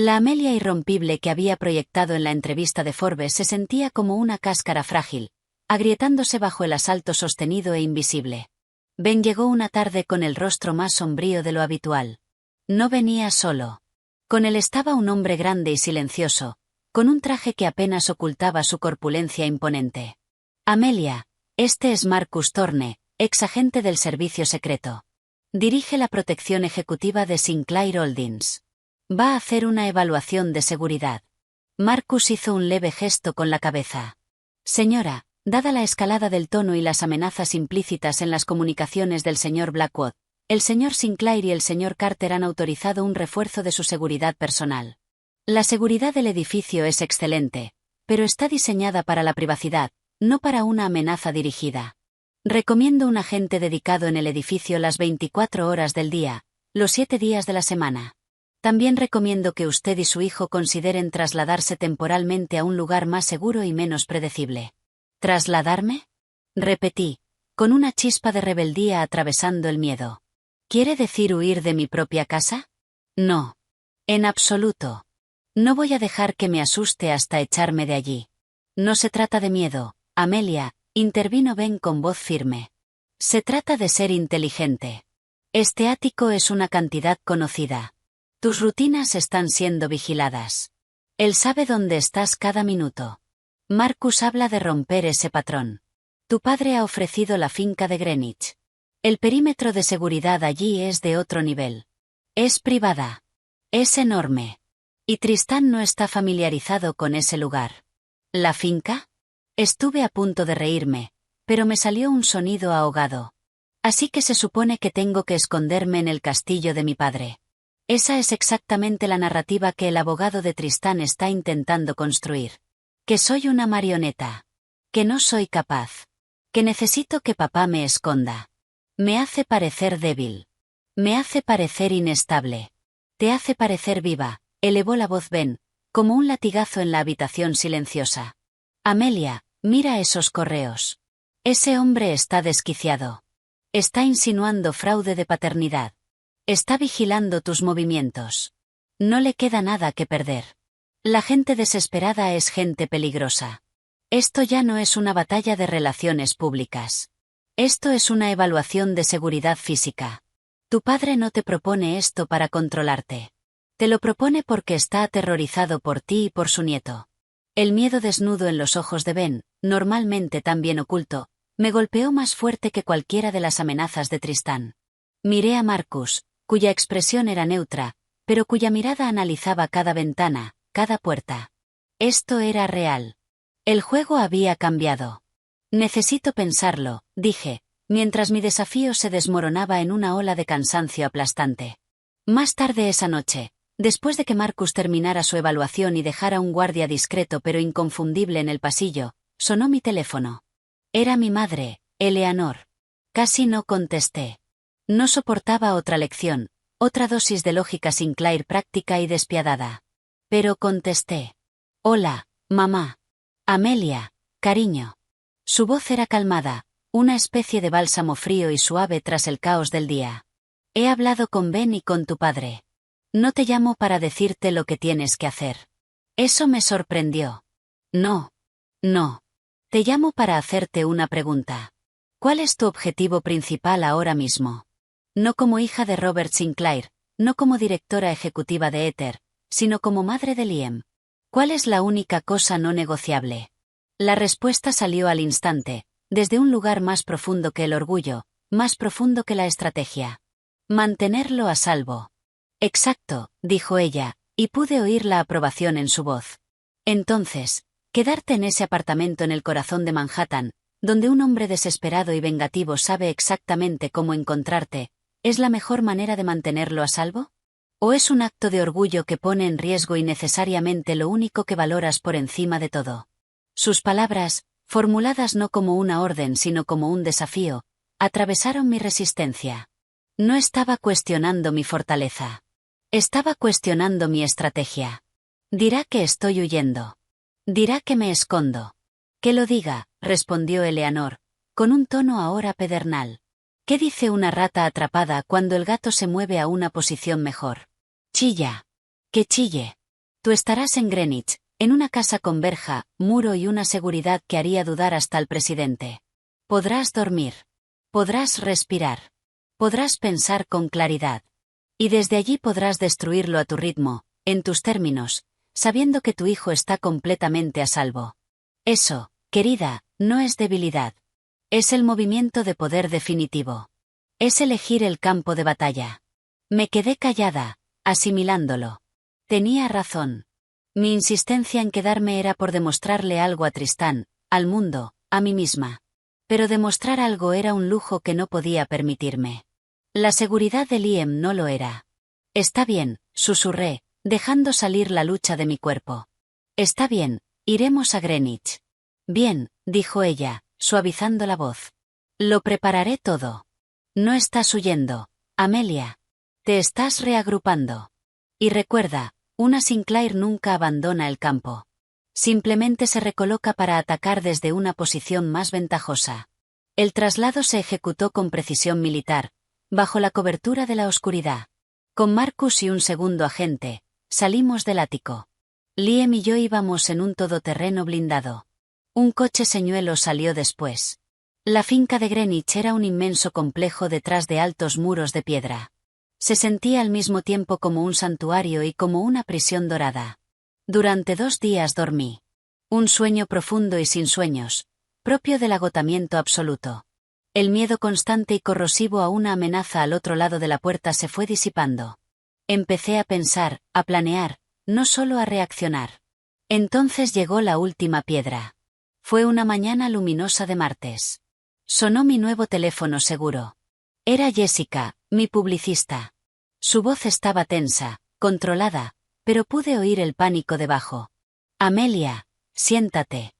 La Amelia irrompible que había proyectado en la entrevista de Forbes se sentía como una cáscara frágil, agrietándose bajo el asalto sostenido e invisible. Ben llegó una tarde con el rostro más sombrío de lo habitual. No venía solo. Con él estaba un hombre grande y silencioso, con un traje que apenas ocultaba su corpulencia imponente. Amelia, este es Marcus Thorne, ex agente del servicio secreto. Dirige la protección ejecutiva de Sinclair Holdings. Va a hacer una evaluación de seguridad. Marcus hizo un leve gesto con la cabeza. Señora, dada la escalada del tono y las amenazas implícitas en las comunicaciones del señor Blackwood, el señor Sinclair y el señor Carter han autorizado un refuerzo de su seguridad personal. La seguridad del edificio es excelente, pero está diseñada para la privacidad, no para una amenaza dirigida. Recomiendo un agente dedicado en el edificio las 24 horas del día, los 7 días de la semana. También recomiendo que usted y su hijo consideren trasladarse temporalmente a un lugar más seguro y menos predecible. ¿Trasladarme? Repetí, con una chispa de rebeldía atravesando el miedo. ¿Quiere decir huir de mi propia casa? No. En absoluto. No voy a dejar que me asuste hasta echarme de allí. No se trata de miedo, Amelia, intervino Ben con voz firme. Se trata de ser inteligente. Este ático es una cantidad conocida. Tus rutinas están siendo vigiladas. Él sabe dónde estás cada minuto. Marcus habla de romper ese patrón. Tu padre ha ofrecido la finca de Greenwich. El perímetro de seguridad allí es de otro nivel. Es privada. Es enorme. Y Tristán no está familiarizado con ese lugar. ¿La finca? Estuve a punto de reírme, pero me salió un sonido ahogado. Así que se supone que tengo que esconderme en el castillo de mi padre. Esa es exactamente la narrativa que el abogado de Tristán está intentando construir. Que soy una marioneta. Que no soy capaz. Que necesito que papá me esconda. Me hace parecer débil. Me hace parecer inestable. Te hace parecer viva, elevó la voz Ben, como un latigazo en la habitación silenciosa. Amelia, mira esos correos. Ese hombre está desquiciado. Está insinuando fraude de paternidad. Está vigilando tus movimientos. No le queda nada que perder. La gente desesperada es gente peligrosa. Esto ya no es una batalla de relaciones públicas. Esto es una evaluación de seguridad física. Tu padre no te propone esto para controlarte. Te lo propone porque está aterrorizado por ti y por su nieto. El miedo desnudo en los ojos de Ben, normalmente tan bien oculto, me golpeó más fuerte que cualquiera de las amenazas de Tristán. Miré a Marcus, cuya expresión era neutra, pero cuya mirada analizaba cada ventana, cada puerta. Esto era real. El juego había cambiado. Necesito pensarlo, dije, mientras mi desafío se desmoronaba en una ola de cansancio aplastante. Más tarde esa noche, después de que Marcus terminara su evaluación y dejara un guardia discreto pero inconfundible en el pasillo, sonó mi teléfono. Era mi madre, Eleanor. Casi no contesté. No soportaba otra lección, otra dosis de lógica Sinclair práctica y despiadada. Pero contesté. Hola, mamá. Amelia, cariño. Su voz era calmada, una especie de bálsamo frío y suave tras el caos del día. He hablado con Ben y con tu padre. No te llamo para decirte lo que tienes que hacer. Eso me sorprendió. No. No. Te llamo para hacerte una pregunta. ¿Cuál es tu objetivo principal ahora mismo? No como hija de Robert Sinclair, no como directora ejecutiva de Ether, sino como madre de Liam. ¿Cuál es la única cosa no negociable? La respuesta salió al instante, desde un lugar más profundo que el orgullo, más profundo que la estrategia. Mantenerlo a salvo. Exacto, dijo ella, y pude oír la aprobación en su voz. Entonces, quedarte en ese apartamento en el corazón de Manhattan, donde un hombre desesperado y vengativo sabe exactamente cómo encontrarte, ¿es la mejor manera de mantenerlo a salvo? ¿O es un acto de orgullo que pone en riesgo innecesariamente lo único que valoras por encima de todo? Sus palabras, formuladas no como una orden sino como un desafío, atravesaron mi resistencia. No estaba cuestionando mi fortaleza. Estaba cuestionando mi estrategia. Dirá que estoy huyendo. Dirá que me escondo. Que lo diga, respondió Eleanor, con un tono ahora pedernal. ¿Qué dice una rata atrapada cuando el gato se mueve a una posición mejor? Chilla. Que chille. Tú estarás en Greenwich, en una casa con verja, muro y una seguridad que haría dudar hasta al presidente. Podrás dormir. Podrás respirar. Podrás pensar con claridad. Y desde allí podrás destruirlo a tu ritmo, en tus términos, sabiendo que tu hijo está completamente a salvo. Eso, querida, no es debilidad. Es el movimiento de poder definitivo. Es elegir el campo de batalla. Me quedé callada, asimilándolo. Tenía razón. Mi insistencia en quedarme era por demostrarle algo a Tristán, al mundo, a mí misma. Pero demostrar algo era un lujo que no podía permitirme. La seguridad de Liam no lo era. Está bien, susurré, dejando salir la lucha de mi cuerpo. Está bien, iremos a Greenwich. Bien, dijo ella, suavizando la voz. Lo prepararé todo. No estás huyendo, Amelia. Te estás reagrupando. Y recuerda, una Sinclair nunca abandona el campo. Simplemente se recoloca para atacar desde una posición más ventajosa. El traslado se ejecutó con precisión militar, bajo la cobertura de la oscuridad. Con Marcus y un segundo agente, salimos del ático. Liam y yo íbamos en un todoterreno blindado. Un coche señuelo salió después. La finca de Greenwich era un inmenso complejo detrás de altos muros de piedra. Se sentía al mismo tiempo como un santuario y como una prisión dorada. Durante 2 días dormí. Un sueño profundo y sin sueños, propio del agotamiento absoluto. El miedo constante y corrosivo a una amenaza al otro lado de la puerta se fue disipando. Empecé a pensar, a planear, no solo a reaccionar. Entonces llegó la última piedra. Fue una mañana luminosa de martes. Sonó mi nuevo teléfono seguro. Era Jessica, mi publicista. Su voz estaba tensa, controlada, pero pude oír el pánico debajo. Amelia, siéntate.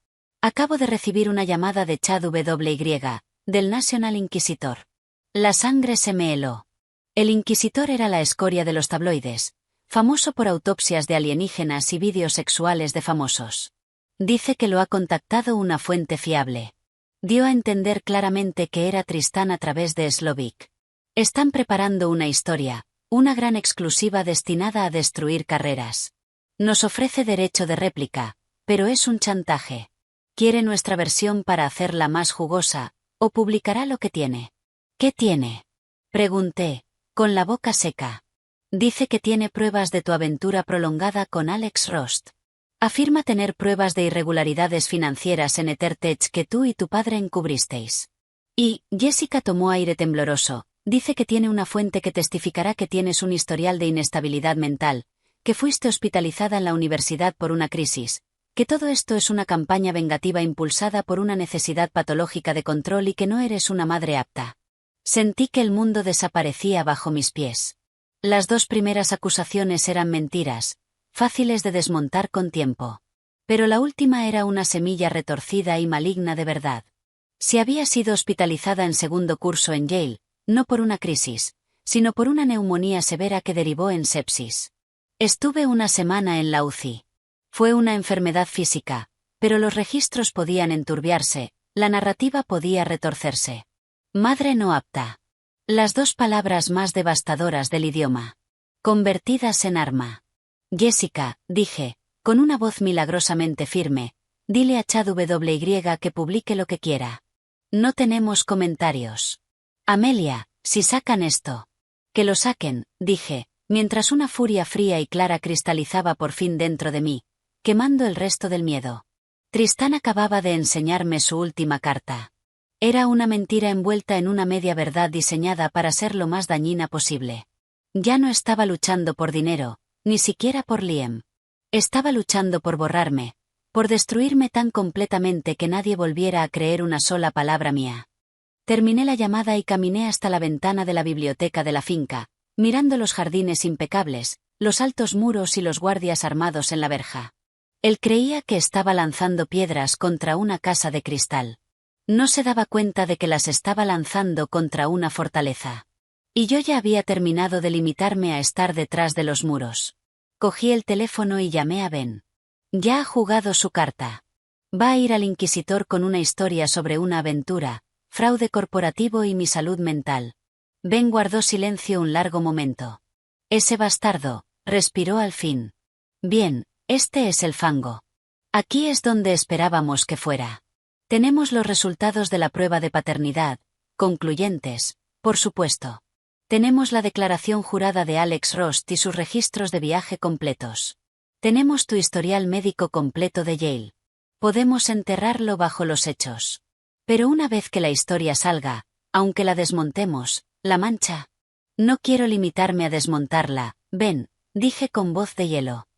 Acabo de recibir una llamada de Chad W.Y., del National Inquisitor. La sangre se me heló. El Inquisitor era la escoria de los tabloides, famoso por autopsias de alienígenas y vídeos sexuales de famosos. Dice que lo ha contactado una fuente fiable. Dio a entender claramente que era Tristán a través de Slovik. Están preparando una historia, una gran exclusiva destinada a destruir carreras. Nos ofrece derecho de réplica, pero es un chantaje. Quiere nuestra versión para hacerla más jugosa, o publicará lo que tiene. ¿Qué tiene? Pregunté, con la boca seca. Dice que tiene pruebas de tu aventura prolongada con Alex Rost. Afirma tener pruebas de irregularidades financieras en EtherTech que tú y tu padre encubristeis. Y, Jessica tomó aire tembloroso, dice que tiene una fuente que testificará que tienes un historial de inestabilidad mental, que fuiste hospitalizada en la universidad por una crisis, que todo esto es una campaña vengativa impulsada por una necesidad patológica de control y que no eres una madre apta. Sentí que el mundo desaparecía bajo mis pies. Las 2 primeras acusaciones eran mentiras, fáciles de desmontar con tiempo. Pero la última era una semilla retorcida y maligna de verdad. Si había sido hospitalizada en segundo curso en Yale, no por una crisis, sino por una neumonía severa que derivó en sepsis. Estuve una semana en la UCI. Fue una enfermedad física, pero los registros podían enturbiarse, la narrativa podía retorcerse. Madre no apta. Las 2 palabras más devastadoras del idioma. Convertidas en arma. Jessica, dije, con una voz milagrosamente firme, dile a Chad W.Y. que publique lo que quiera. No tenemos comentarios. Amelia, si sacan esto. Que lo saquen, dije, mientras una furia fría y clara cristalizaba por fin dentro de mí. quemando el resto del miedo. Tristán acababa de enseñarme su última carta. Era una mentira envuelta en una media verdad diseñada para ser lo más dañina posible. Ya no estaba luchando por dinero, ni siquiera por Liam. Estaba luchando por borrarme, por destruirme tan completamente que nadie volviera a creer una sola palabra mía. Terminé la llamada y caminé hasta la ventana de la biblioteca de la finca, mirando los jardines impecables, los altos muros y los guardias armados en la verja. Él creía que estaba lanzando piedras contra una casa de cristal. No se daba cuenta de que las estaba lanzando contra una fortaleza. Y yo ya había terminado de limitarme a estar detrás de los muros. Cogí el teléfono y llamé a Ben. Ya ha jugado su carta. Va a ir al inquisidor con una historia sobre una aventura, fraude corporativo y mi salud mental. Ben guardó silencio un largo momento. Ese bastardo, respiró al fin. Bien, este es el fango. Aquí es donde esperábamos que fuera. Tenemos los resultados de la prueba de paternidad, concluyentes, por supuesto. Tenemos la declaración jurada de Alex Rost y sus registros de viaje completos. Tenemos tu historial médico completo de Yale. Podemos enterrarlo bajo los hechos. Pero una vez que la historia salga, aunque la desmontemos, la mancha. No quiero limitarme a desmontarla, Ben, dije con voz de hielo.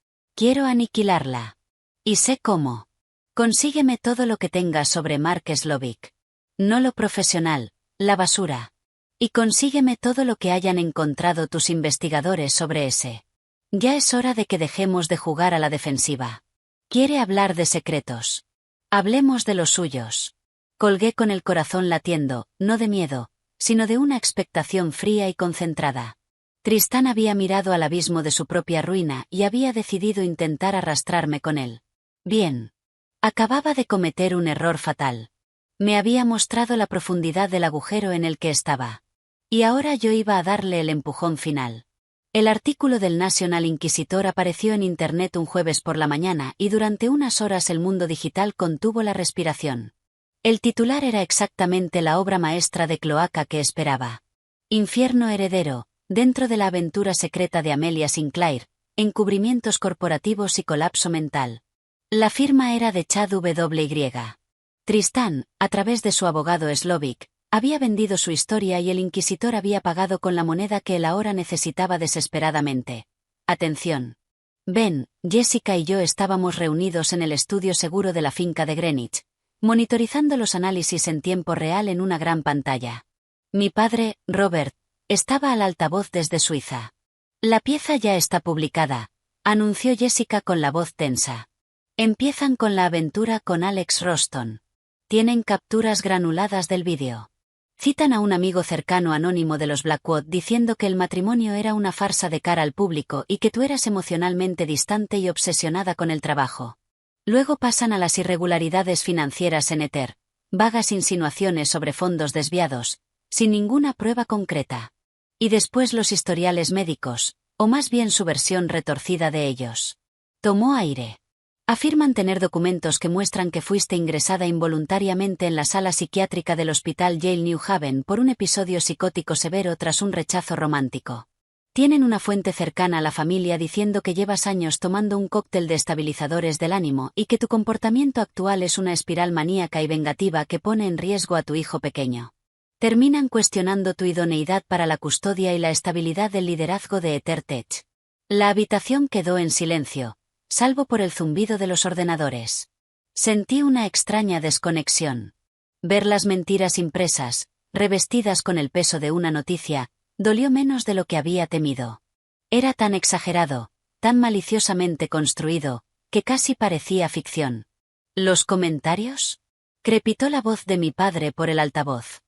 Quiero aniquilarla. Y sé cómo. Consígueme todo lo que tengas sobre Mark Slovic. No lo profesional, la basura. Y consígueme todo lo que hayan encontrado tus investigadores sobre ese. Ya es hora de que dejemos de jugar a la defensiva. Quiere hablar de secretos. Hablemos de los suyos. Colgué con el corazón latiendo, no de miedo, sino de una expectación fría y concentrada. Tristán había mirado al abismo de su propia ruina y había decidido intentar arrastrarme con él. Bien. Acababa de cometer un error fatal. Me había mostrado la profundidad del agujero en el que estaba. Y ahora yo iba a darle el empujón final. El artículo del National Inquisitor apareció en Internet un jueves por la mañana y durante unas horas el mundo digital contuvo la respiración. El titular era exactamente la obra maestra de cloaca que esperaba. Infierno heredero, dentro de la aventura secreta de Amelia Sinclair, encubrimientos corporativos y colapso mental. La firma era de Chad W.Y. Tristán, a través de su abogado Slovic, había vendido su historia y el inquisidor había pagado con la moneda que él ahora necesitaba desesperadamente. Atención. Ben, Jessica y yo estábamos reunidos en el estudio seguro de la finca de Greenwich, monitorizando los análisis en tiempo real en una gran pantalla. Mi padre, Robert, estaba al altavoz desde Suiza. La pieza ya está publicada, anunció Jessica con la voz tensa. Empiezan con la aventura con Alex Roston. Tienen capturas granuladas del vídeo. Citan a un amigo cercano anónimo de los Blackwood diciendo que el matrimonio era una farsa de cara al público y que tú eras emocionalmente distante y obsesionada con el trabajo. Luego pasan a las irregularidades financieras en Ether, vagas insinuaciones sobre fondos desviados, sin ninguna prueba concreta. Y después los historiales médicos, o más bien su versión retorcida de ellos. Tomó aire. Afirman tener documentos que muestran que fuiste ingresada involuntariamente en la sala psiquiátrica del Hospital Yale New Haven por un episodio psicótico severo tras un rechazo romántico. Tienen una fuente cercana a la familia diciendo que llevas años tomando un cóctel de estabilizadores del ánimo y que tu comportamiento actual es una espiral maníaca y vengativa que pone en riesgo a tu hijo pequeño. Terminan cuestionando tu idoneidad para la custodia y la estabilidad del liderazgo de EtherTech. La habitación quedó en silencio, salvo por el zumbido de los ordenadores. Sentí una extraña desconexión. Ver las mentiras impresas, revestidas con el peso de una noticia, dolió menos de lo que había temido. Era tan exagerado, tan maliciosamente construido, que casi parecía ficción. ¿Los comentarios? Crepitó la voz de mi padre por el altavoz.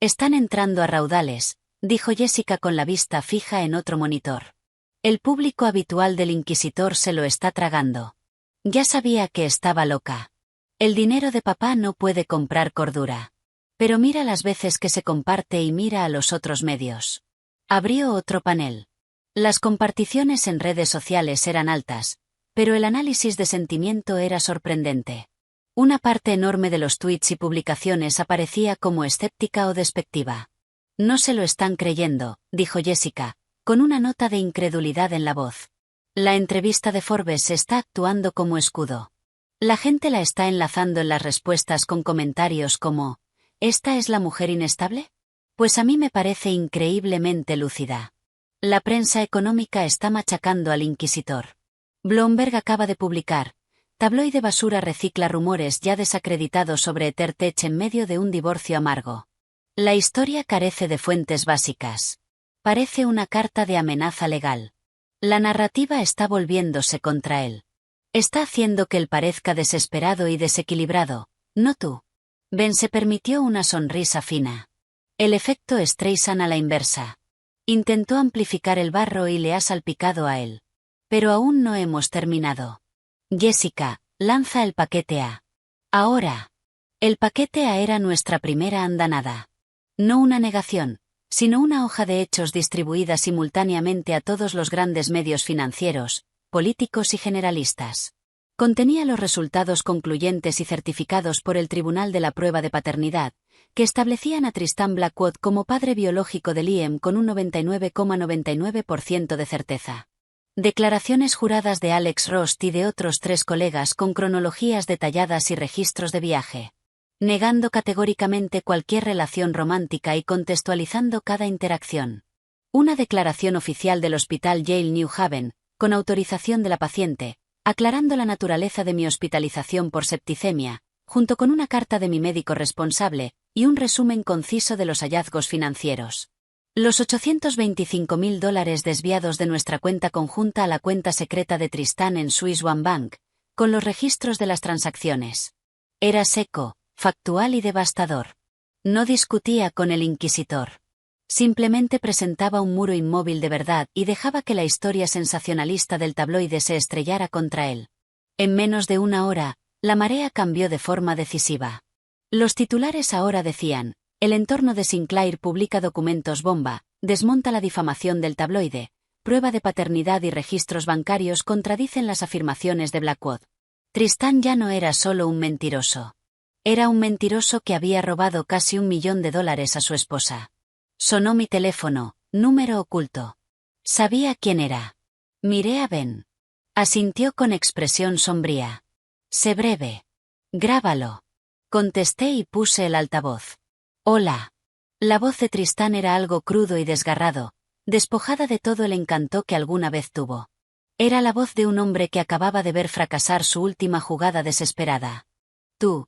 Están entrando a raudales, dijo Jessica con la vista fija en otro monitor. El público habitual del inquisidor se lo está tragando. Ya sabía que estaba loca. El dinero de papá no puede comprar cordura. Pero mira las veces que se comparte y mira a los otros medios. Abrió otro panel. Las comparticiones en redes sociales eran altas, pero el análisis de sentimiento era sorprendente. Una parte enorme de los tweets y publicaciones aparecía como escéptica o despectiva. No se lo están creyendo, dijo Jessica, con una nota de incredulidad en la voz. La entrevista de Forbes está actuando como escudo. La gente la está enlazando en las respuestas con comentarios como ¿esta es la mujer inestable? Pues a mí me parece increíblemente lúcida. La prensa económica está machacando al inquisidor. Bloomberg acaba de publicar, tabloide basura recicla rumores ya desacreditados sobre EtherTech en medio de un divorcio amargo. La historia carece de fuentes básicas. Parece una carta de amenaza legal. La narrativa está volviéndose contra él. Está haciendo que él parezca desesperado y desequilibrado, no tú. Ben se permitió una sonrisa fina. El efecto Streisand a la inversa. Intentó amplificar el barro y le ha salpicado a él. Pero aún no hemos terminado. Jessica, lanza el paquete A. Ahora. El paquete A era nuestra primera andanada. No una negación, sino una hoja de hechos distribuida simultáneamente a todos los grandes medios financieros, políticos y generalistas. Contenía los resultados concluyentes y certificados por el Tribunal de la Prueba de Paternidad, que establecían a Tristan Blackwood como padre biológico de Liam con un 99,99% de certeza. Declaraciones juradas de Alex Rost y de otros 3 colegas con cronologías detalladas y registros de viaje. Negando categóricamente cualquier relación romántica y contextualizando cada interacción. Una declaración oficial del Hospital Yale New Haven, con autorización de la paciente, aclarando la naturaleza de mi hospitalización por septicemia, junto con una carta de mi médico responsable, y un resumen conciso de los hallazgos financieros. Los $825.000 desviados de nuestra cuenta conjunta a la cuenta secreta de Tristan en Swiss One Bank, con los registros de las transacciones. Era seco, factual y devastador. No discutía con el inquisidor. Simplemente presentaba un muro inmóvil de verdad y dejaba que la historia sensacionalista del tabloide se estrellara contra él. En menos de una hora, la marea cambió de forma decisiva. Los titulares ahora decían, el entorno de Sinclair publica documentos bomba, desmonta la difamación del tabloide, prueba de paternidad y registros bancarios contradicen las afirmaciones de Blackwood. Tristan ya no era solo un mentiroso. Era un mentiroso que había robado casi $1 millón a su esposa. Sonó mi teléfono, número oculto. Sabía quién era. Miré a Ben. Asintió con expresión sombría. Sé breve. Grábalo. Contesté y puse el altavoz. Hola. La voz de Tristan era algo crudo y desgarrado, despojada de todo el encanto que alguna vez tuvo. Era la voz de un hombre que acababa de ver fracasar su última jugada desesperada. Tú,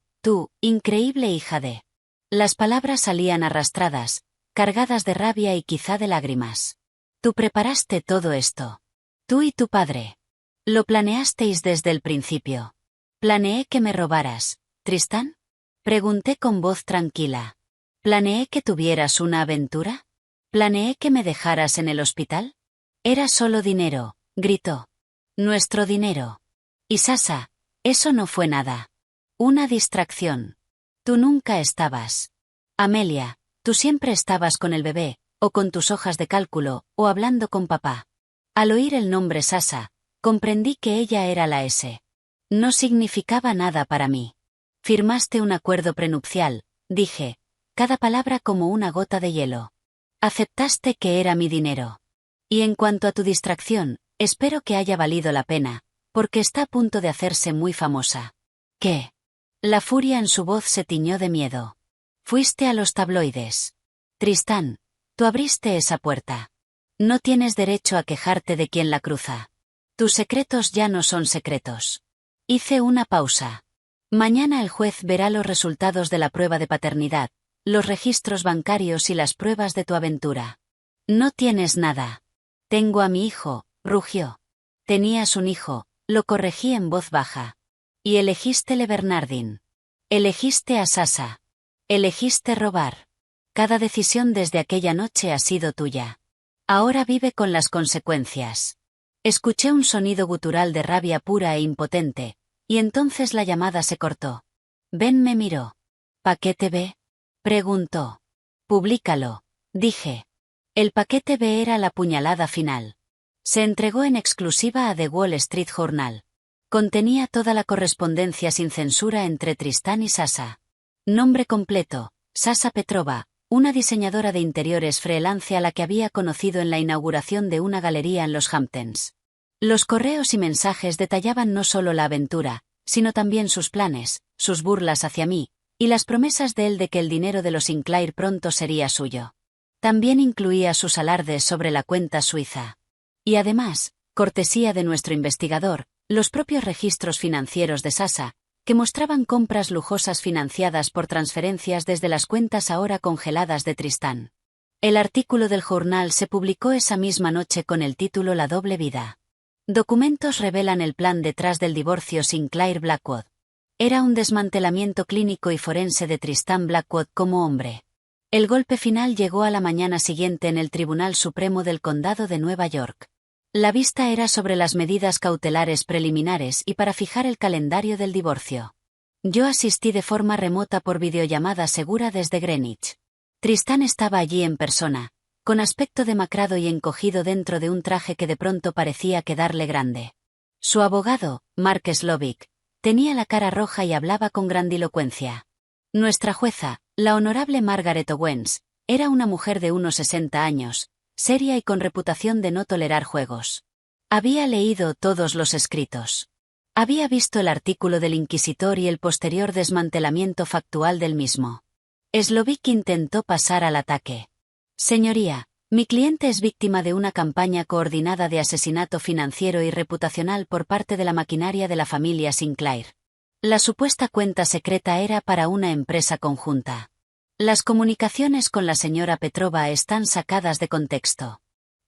increíble hija de... Las palabras salían arrastradas, cargadas de rabia y quizá de lágrimas. Tú preparaste todo esto. Tú y tu padre. Lo planeasteis desde el principio. Planeé que me robaras, Tristan. Pregunté con voz tranquila. ¿Planeé que tuvieras una aventura? ¿Planeé que me dejaras en el hospital? Era solo dinero, gritó. Nuestro dinero. Y Sasa, eso no fue nada. Una distracción. Tú nunca estabas. Amelia, tú siempre estabas con el bebé, o con tus hojas de cálculo, o hablando con papá. Al oír el nombre Sasa, comprendí que ella era la S. No significaba nada para mí. Firmaste un acuerdo prenupcial, dije, cada palabra como una gota de hielo. Aceptaste que era mi dinero. Y en cuanto a tu distracción, espero que haya valido la pena, porque está a punto de hacerse muy famosa. ¿Qué? La furia en su voz se tiñó de miedo. Fuiste a los tabloides. Tristan, tú abriste esa puerta. No tienes derecho a quejarte de quien la cruza. Tus secretos ya no son secretos. Hice una pausa. Mañana el juez verá los resultados de la prueba de paternidad, los registros bancarios y las pruebas de tu aventura. No tienes nada. Tengo a mi hijo, rugió. Tenías un hijo, lo corregí en voz baja. Y elegiste Le Bernardin. Elegiste a Sasa. Elegiste robar. Cada decisión desde aquella noche ha sido tuya. Ahora vive con las consecuencias. Escuché un sonido gutural de rabia pura e impotente, y entonces la llamada se cortó. Ben me miró. ¿Paquete B? Preguntó. Públicalo, dije. El paquete B era la puñalada final. Se entregó en exclusiva a The Wall Street Journal. Contenía toda la correspondencia sin censura entre Tristan y Sasa. Nombre completo, Sasa Petrova, una diseñadora de interiores freelance a la que había conocido en la inauguración de una galería en los Hamptons. Los correos y mensajes detallaban no solo la aventura, sino también sus planes, sus burlas hacia mí, y las promesas de él de que el dinero de los Sinclair pronto sería suyo. También incluía sus alardes sobre la cuenta suiza. Y además, cortesía de nuestro investigador, los propios registros financieros de Sasa, que mostraban compras lujosas financiadas por transferencias desde las cuentas ahora congeladas de Tristán. El artículo del Journal se publicó esa misma noche con el título La doble vida. Documentos revelan el plan detrás del divorcio Sinclair-Blackwood. Era un desmantelamiento clínico y forense de Tristán Blackwood como hombre. El golpe final llegó a la mañana siguiente en el Tribunal Supremo del Condado de Nueva York. La vista era sobre las medidas cautelares preliminares y para fijar el calendario del divorcio. Yo asistí de forma remota por videollamada segura desde Greenwich. Tristán estaba allí en persona, con aspecto demacrado y encogido dentro de un traje que de pronto parecía quedarle grande. Su abogado, Mark Slovic, tenía la cara roja y hablaba con grandilocuencia. Nuestra jueza, la honorable Margaret Owens, era una mujer de unos 60 años, seria y con reputación de no tolerar juegos. Había leído todos los escritos. Había visto el artículo del inquisidor y el posterior desmantelamiento factual del mismo. Slovic intentó pasar al ataque. Señoría, mi cliente es víctima de una campaña coordinada de asesinato financiero y reputacional por parte de la maquinaria de la familia Sinclair. La supuesta cuenta secreta era para una empresa conjunta. Las comunicaciones con la señora Petrova están sacadas de contexto.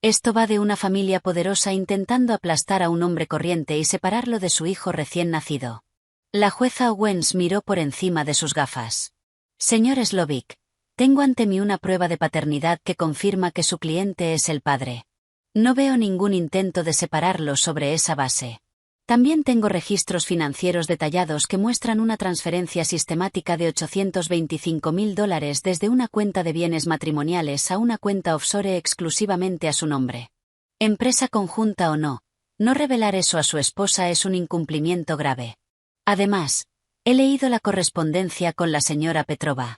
Esto va de una familia poderosa intentando aplastar a un hombre corriente y separarlo de su hijo recién nacido. La jueza Owens miró por encima de sus gafas. Señor Slovic, tengo ante mí una prueba de paternidad que confirma que su cliente es el padre. No veo ningún intento de separarlo sobre esa base. También tengo registros financieros detallados que muestran una transferencia sistemática de $825.000 desde una cuenta de bienes matrimoniales a una cuenta offshore exclusivamente a su nombre. Empresa conjunta o no, no revelar eso a su esposa es un incumplimiento grave. Además, he leído la correspondencia con la señora Petrova.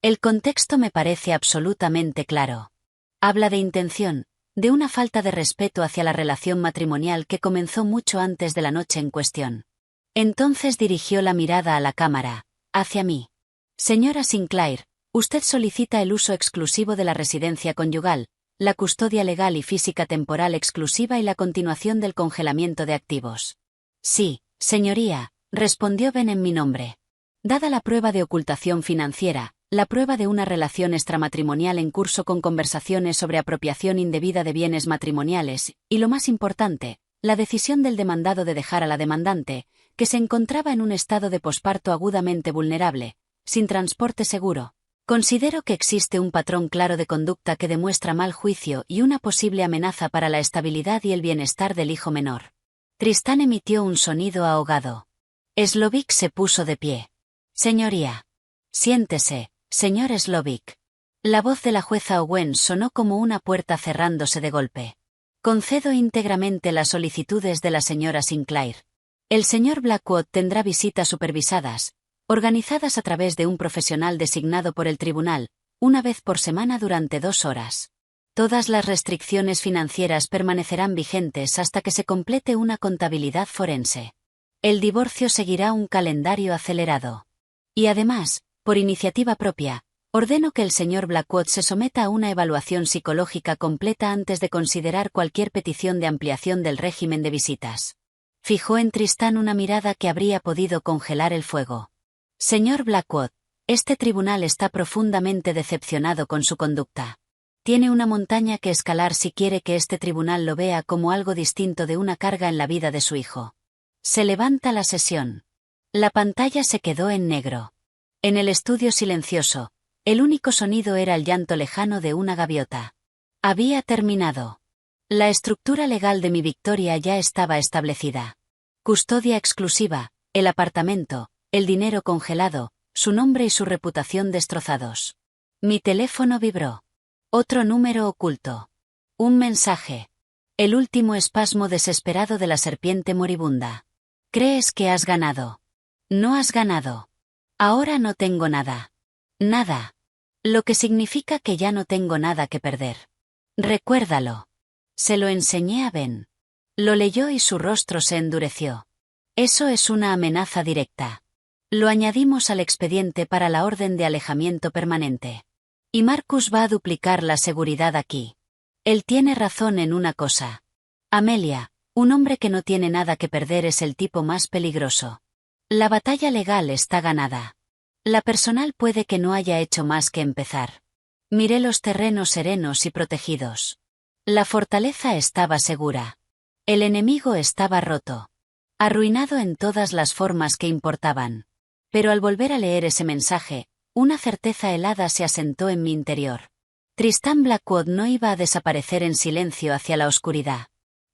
El contexto me parece absolutamente claro. Habla de intención, de una falta de respeto hacia la relación matrimonial que comenzó mucho antes de la noche en cuestión. Entonces dirigió la mirada a la cámara, hacia mí. Señora Sinclair, usted solicita el uso exclusivo de la residencia conyugal, la custodia legal y física temporal exclusiva y la continuación del congelamiento de activos. Sí, señoría, respondió Ben en mi nombre. Dada la prueba de ocultación financiera, la prueba de una relación extramatrimonial en curso con conversaciones sobre apropiación indebida de bienes matrimoniales, y lo más importante, la decisión del demandado de dejar a la demandante, que se encontraba en un estado de posparto agudamente vulnerable, sin transporte seguro. Considero que existe un patrón claro de conducta que demuestra mal juicio y una posible amenaza para la estabilidad y el bienestar del hijo menor. Tristán emitió un sonido ahogado. Slovic se puso de pie. Señoría. Siéntese, señor Slovic. La voz de la jueza Owens sonó como una puerta cerrándose de golpe. Concedo íntegramente las solicitudes de la señora Sinclair. El señor Blackwood tendrá visitas supervisadas, organizadas a través de un profesional designado por el tribunal, una vez por semana durante 2 horas. Todas las restricciones financieras permanecerán vigentes hasta que se complete una contabilidad forense. El divorcio seguirá un calendario acelerado. Y además, por iniciativa propia, ordeno que el señor Blackwood se someta a una evaluación psicológica completa antes de considerar cualquier petición de ampliación del régimen de visitas. Fijó en Tristán una mirada que habría podido congelar el fuego. Señor Blackwood, este tribunal está profundamente decepcionado con su conducta. Tiene una montaña que escalar si quiere que este tribunal lo vea como algo distinto de una carga en la vida de su hijo. Se levanta la sesión. La pantalla se quedó en negro. En el estudio silencioso, el único sonido era el llanto lejano de una gaviota. Había terminado. La estructura legal de mi victoria ya estaba establecida. Custodia exclusiva, el apartamento, el dinero congelado, su nombre y su reputación destrozados. Mi teléfono vibró. Otro número oculto. Un mensaje. El último espasmo desesperado de la serpiente moribunda. ¿Crees que has ganado? No has ganado. Ahora no tengo nada. Nada. Lo que significa que ya no tengo nada que perder. Recuérdalo. Se lo enseñé a Ben. Lo leyó y su rostro se endureció. Eso es una amenaza directa. Lo añadimos al expediente para la orden de alejamiento permanente. Y Marcus va a duplicar la seguridad aquí. Él tiene razón en una cosa. Amelia, un hombre que no tiene nada que perder es el tipo más peligroso. La batalla legal está ganada. La personal puede que no haya hecho más que empezar. Miré los terrenos serenos y protegidos. La fortaleza estaba segura. El enemigo estaba roto. Arruinado en todas las formas que importaban. Pero al volver a leer ese mensaje, una certeza helada se asentó en mi interior. Tristán Blackwood no iba a desaparecer en silencio hacia la oscuridad.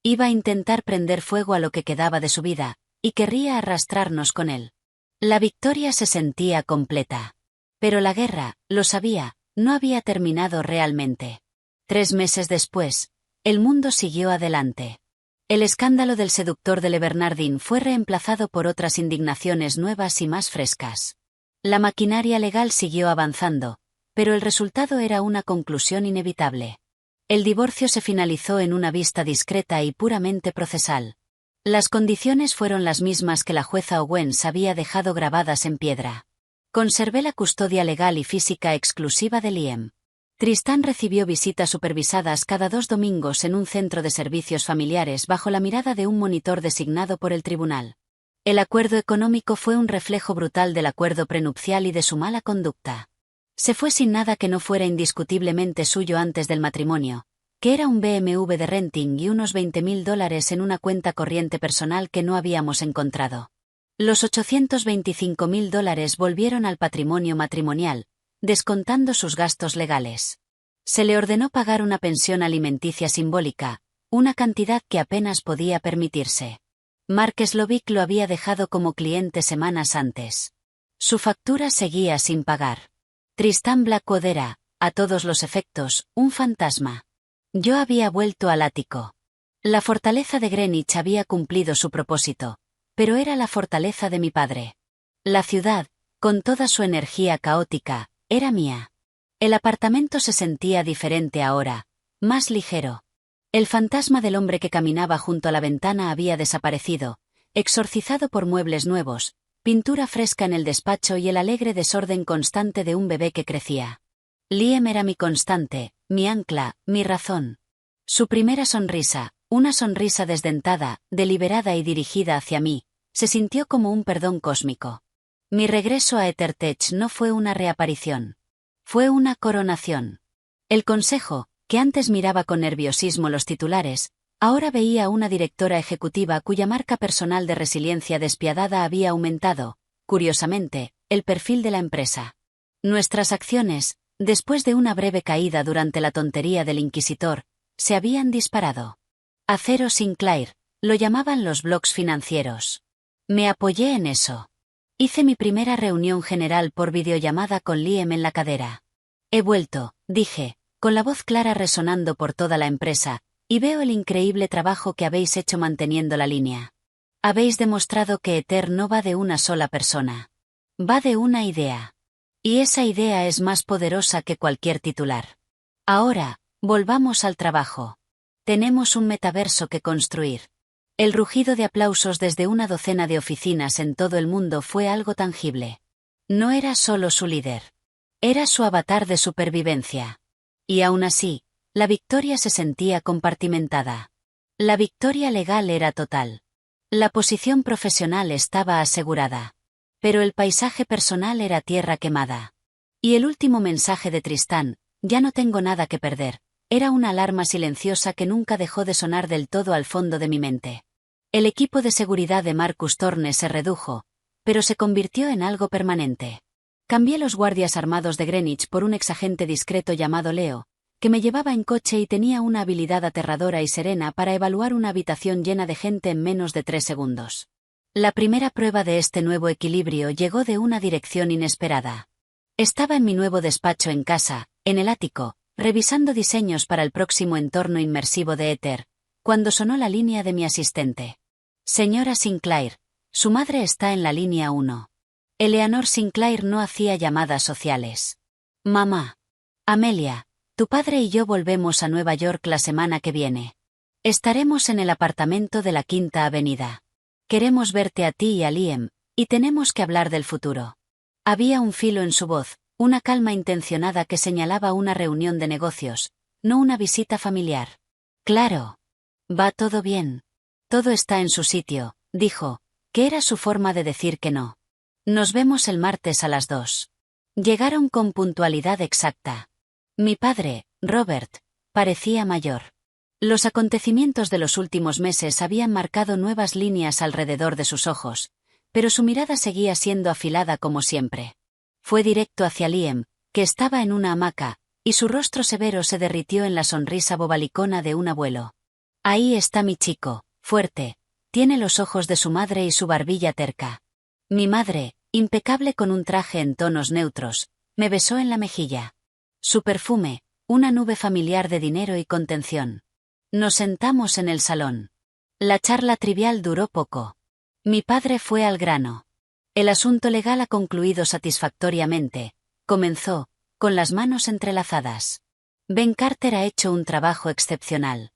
Iba a intentar prender fuego a lo que quedaba de su vida, y querría arrastrarnos con él. La victoria se sentía completa. Pero la guerra, lo sabía, no había terminado realmente. 3 meses después, el mundo siguió adelante. El escándalo del seductor de Le Bernardin fue reemplazado por otras indignaciones nuevas y más frescas. La maquinaria legal siguió avanzando, pero el resultado era una conclusión inevitable. El divorcio se finalizó en una vista discreta y puramente procesal. Las condiciones fueron las mismas que la jueza Owens había dejado grabadas en piedra. Conservé la custodia legal y física exclusiva de Liam. Tristán recibió visitas supervisadas cada 2 domingos en un centro de servicios familiares bajo la mirada de un monitor designado por el tribunal. El acuerdo económico fue un reflejo brutal del acuerdo prenupcial y de su mala conducta. Se fue sin nada que no fuera indiscutiblemente suyo antes del matrimonio, que era un BMW de renting y unos $20.000 en una cuenta corriente personal que no habíamos encontrado. Los $825.000 volvieron al patrimonio matrimonial, descontando sus gastos legales. Se le ordenó pagar una pensión alimenticia simbólica, una cantidad que apenas podía permitirse. Mark Slovic lo había dejado como cliente semanas antes. Su factura seguía sin pagar. Tristán Blackwood era, a todos los efectos, un fantasma. Yo había vuelto al ático. La fortaleza de Greenwich había cumplido su propósito, pero era la fortaleza de mi padre. La ciudad, con toda su energía caótica, era mía. El apartamento se sentía diferente ahora, más ligero. El fantasma del hombre que caminaba junto a la ventana había desaparecido, exorcizado por muebles nuevos, pintura fresca en el despacho y el alegre desorden constante de un bebé que crecía. Liam era mi constante, mi ancla, mi razón. Su primera sonrisa, una sonrisa desdentada, deliberada y dirigida hacia mí, se sintió como un perdón cósmico. Mi regreso a EtherTech no fue una reaparición. Fue una coronación. El consejo, que antes miraba con nerviosismo los titulares, ahora veía a una directora ejecutiva cuya marca personal de resiliencia despiadada había aumentado, curiosamente, el perfil de la empresa. Nuestras acciones, después de una breve caída durante la tontería del inquisitor, se habían disparado. Acero Sinclair, lo llamaban los bloques financieros. Me apoyé en eso. Hice mi primera reunión general por videollamada con Liam en la cadera. He vuelto, dije, con la voz clara resonando por toda la empresa, y veo el increíble trabajo que habéis hecho manteniendo la línea. Habéis demostrado que Ether no va de una sola persona. Va de una idea. Y esa idea es más poderosa que cualquier titular. Ahora, volvamos al trabajo. Tenemos un metaverso que construir. El rugido de aplausos desde una docena de oficinas en todo el mundo fue algo tangible. No era solo su líder. Era su avatar de supervivencia. Y aún así, la victoria se sentía compartimentada. La victoria legal era total. La posición profesional estaba asegurada. Pero el paisaje personal era tierra quemada. Y el último mensaje de Tristán, ya no tengo nada que perder, era una alarma silenciosa que nunca dejó de sonar del todo al fondo de mi mente. El equipo de seguridad de Marcus Thorne se redujo, pero se convirtió en algo permanente. Cambié los guardias armados de Greenwich por un exagente discreto llamado Leo, que me llevaba en coche y tenía una habilidad aterradora y serena para evaluar una habitación llena de gente en menos de 3 segundos. La primera prueba de este nuevo equilibrio llegó de una dirección inesperada. Estaba en mi nuevo despacho en casa, en el ático, revisando diseños para el próximo entorno inmersivo de Ether, cuando sonó la línea de mi asistente. Señora Sinclair, su madre está en la línea 1. Eleanor Sinclair no hacía llamadas sociales. Mamá. Amelia, tu padre y yo volvemos a Nueva York la semana que viene. Estaremos en el apartamento de la Quinta Avenida. Queremos verte a ti y a Liam, y tenemos que hablar del futuro. Había un filo en su voz, una calma intencionada que señalaba una reunión de negocios, no una visita familiar. Claro. Va todo bien. Todo está en su sitio, dijo, que era su forma de decir que no. Nos vemos el martes a las 2. Llegaron con puntualidad exacta. Mi padre, Robert, parecía mayor. Los acontecimientos de los últimos meses habían marcado nuevas líneas alrededor de sus ojos, pero su mirada seguía siendo afilada como siempre. Fue directo hacia Liam, que estaba en una hamaca, y su rostro severo se derritió en la sonrisa bobalicona de un abuelo. Ahí está mi chico, fuerte, tiene los ojos de su madre y su barbilla terca. Mi madre, impecable con un traje en tonos neutros, me besó en la mejilla. Su perfume, una nube familiar de dinero y contención. Nos sentamos en el salón. La charla trivial duró poco. Mi padre fue al grano. El asunto legal ha concluido satisfactoriamente, comenzó, con las manos entrelazadas. Ben Carter ha hecho un trabajo excepcional.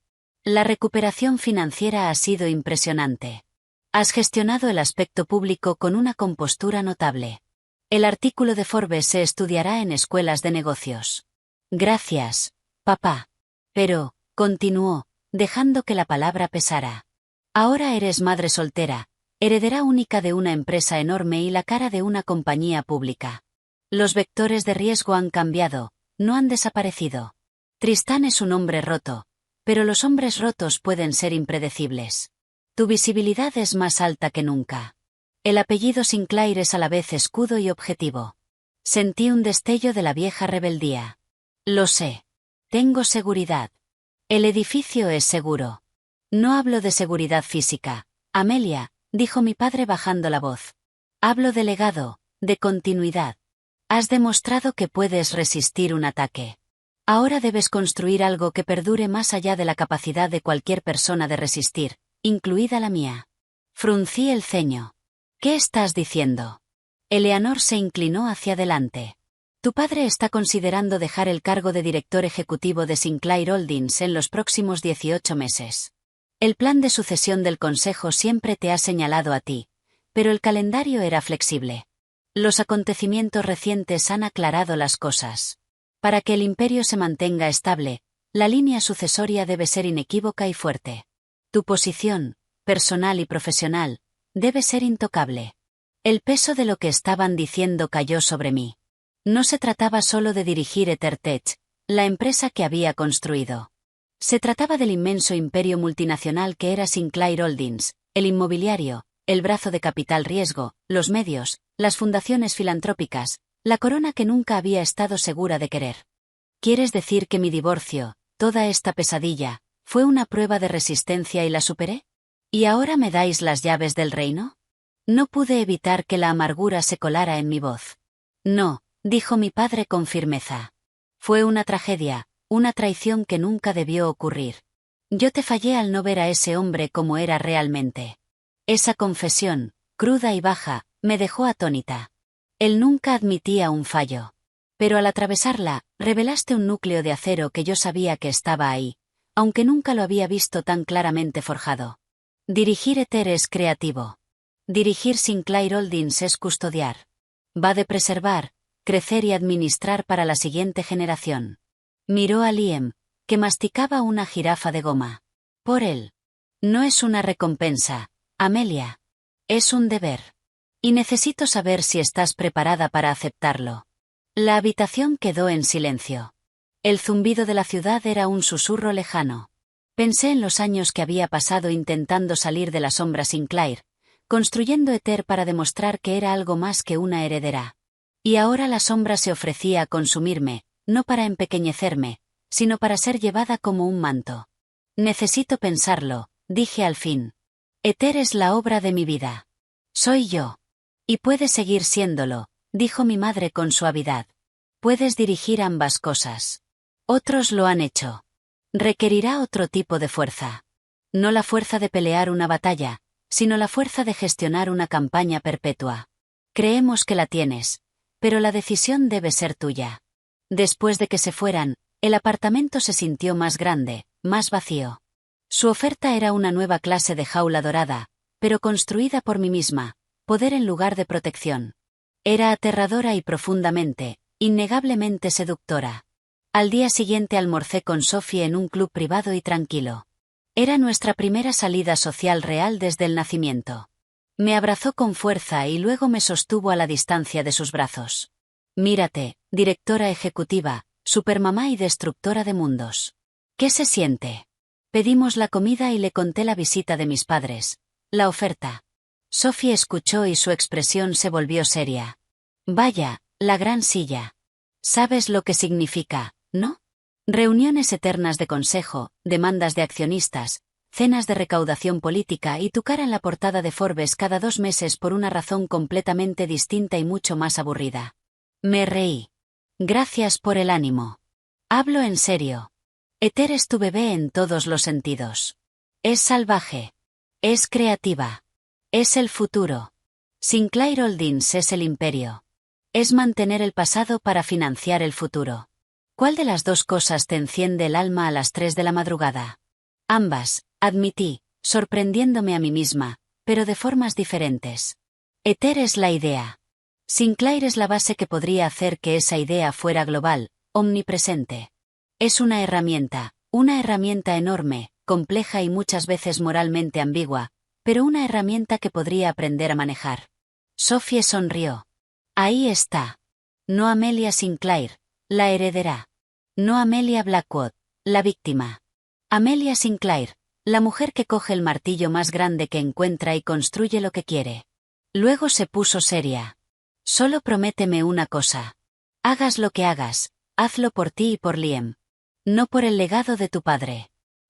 La recuperación financiera ha sido impresionante. Has gestionado el aspecto público con una compostura notable. El artículo de Forbes se estudiará en escuelas de negocios. Gracias, papá. Pero, continuó, dejando que la palabra pesara. Ahora eres madre soltera, heredera única de una empresa enorme y la cara de una compañía pública. Los vectores de riesgo han cambiado, no han desaparecido. Tristán es un hombre roto, pero los hombres rotos pueden ser impredecibles. Tu visibilidad es más alta que nunca. El apellido Sinclair es a la vez escudo y objetivo. Sentí un destello de la vieja rebeldía. Lo sé. Tengo seguridad. El edificio es seguro. No hablo de seguridad física, Amelia, dijo mi padre bajando la voz. Hablo de legado, de continuidad. Has demostrado que puedes resistir un ataque. Ahora debes construir algo que perdure más allá de la capacidad de cualquier persona de resistir, incluida la mía. Fruncí el ceño. ¿Qué estás diciendo? Eleanor se inclinó hacia adelante. Tu padre está considerando dejar el cargo de director ejecutivo de Sinclair Holdings en los próximos 18 meses. El plan de sucesión del consejo siempre te ha señalado a ti, pero el calendario era flexible. Los acontecimientos recientes han aclarado las cosas. Para que el imperio se mantenga estable, la línea sucesoria debe ser inequívoca y fuerte. Tu posición, personal y profesional, debe ser intocable. El peso de lo que estaban diciendo cayó sobre mí. No se trataba solo de dirigir EtherTech, la empresa que había construido. Se trataba del inmenso imperio multinacional que era Sinclair Holdings, el inmobiliario, el brazo de capital riesgo, los medios, las fundaciones filantrópicas, la corona que nunca había estado segura de querer. ¿Quieres decir que mi divorcio, toda esta pesadilla, fue una prueba de resistencia y la superé? ¿Y ahora me dais las llaves del reino? No pude evitar que la amargura se colara en mi voz. No, dijo mi padre con firmeza. Fue una tragedia, una traición que nunca debió ocurrir. Yo te fallé al no ver a ese hombre como era realmente. Esa confesión, cruda y baja, me dejó atónita. Él nunca admitía un fallo. Pero al atravesarla, revelaste un núcleo de acero que yo sabía que estaba ahí, aunque nunca lo había visto tan claramente forjado. Dirigir Ether es creativo. Dirigir Sinclair Holdings es custodiar. Va de preservar, crecer y administrar para la siguiente generación. Miró a Liam, que masticaba una jirafa de goma. Por él. No es una recompensa, Amelia. Es un deber. Y necesito saber si estás preparada para aceptarlo. La habitación quedó en silencio. El zumbido de la ciudad era un susurro lejano. Pensé en los años que había pasado intentando salir de la sombra Sinclair, construyendo Ether para demostrar que era algo más que una heredera. Y ahora la sombra se ofrecía a consumirme, no para empequeñecerme, sino para ser llevada como un manto. Necesito pensarlo, dije al fin. Ether es la obra de mi vida. Soy yo. Y puedes seguir siéndolo, dijo mi madre con suavidad. Puedes dirigir ambas cosas. Otros lo han hecho. Requerirá otro tipo de fuerza. No la fuerza de pelear una batalla, sino la fuerza de gestionar una campaña perpetua. Creemos que la tienes, pero la decisión debe ser tuya. Después de que se fueran, el apartamento se sintió más grande, más vacío. Su oferta era una nueva clase de jaula dorada, pero construida por mí misma, poder en lugar de protección. Era aterradora y profundamente, innegablemente seductora. Al día siguiente almorcé con Sophie en un club privado y tranquilo. Era nuestra primera salida social real desde el nacimiento. Me abrazó con fuerza y luego me sostuvo a la distancia de sus brazos. Mírate, directora ejecutiva, supermamá y destructora de mundos. ¿Qué se siente? Pedimos la comida y le conté la visita de mis padres, la oferta. Sophie escuchó y su expresión se volvió seria. Vaya, la gran silla. ¿Sabes lo que significa, no? Reuniones eternas de consejo, demandas de accionistas, cenas de recaudación política y tu cara en la portada de Forbes cada 2 meses por una razón completamente distinta y mucho más aburrida. Me reí. Gracias por el ánimo. Hablo en serio. Ether es tu bebé en todos los sentidos. Es salvaje. Es creativa. Es el futuro. Sinclair Holdings es el imperio. Es mantener el pasado para financiar el futuro. ¿Cuál de las dos cosas te enciende el alma a las 3 de la madrugada? Ambas, admití, sorprendiéndome a mí misma, pero de formas diferentes. Ether es la idea. Sinclair es la base que podría hacer que esa idea fuera global, omnipresente. Es una herramienta enorme, compleja y muchas veces moralmente ambigua, pero una herramienta que podría aprender a manejar. Sophie sonrió. Ahí está. No Amelia Sinclair, la heredera. No Amelia Blackwood, la víctima. Amelia Sinclair, la mujer que coge el martillo más grande que encuentra y construye lo que quiere. Luego se puso seria. Solo prométeme una cosa. Hagas lo que hagas, hazlo por ti y por Liam. No por el legado de tu padre.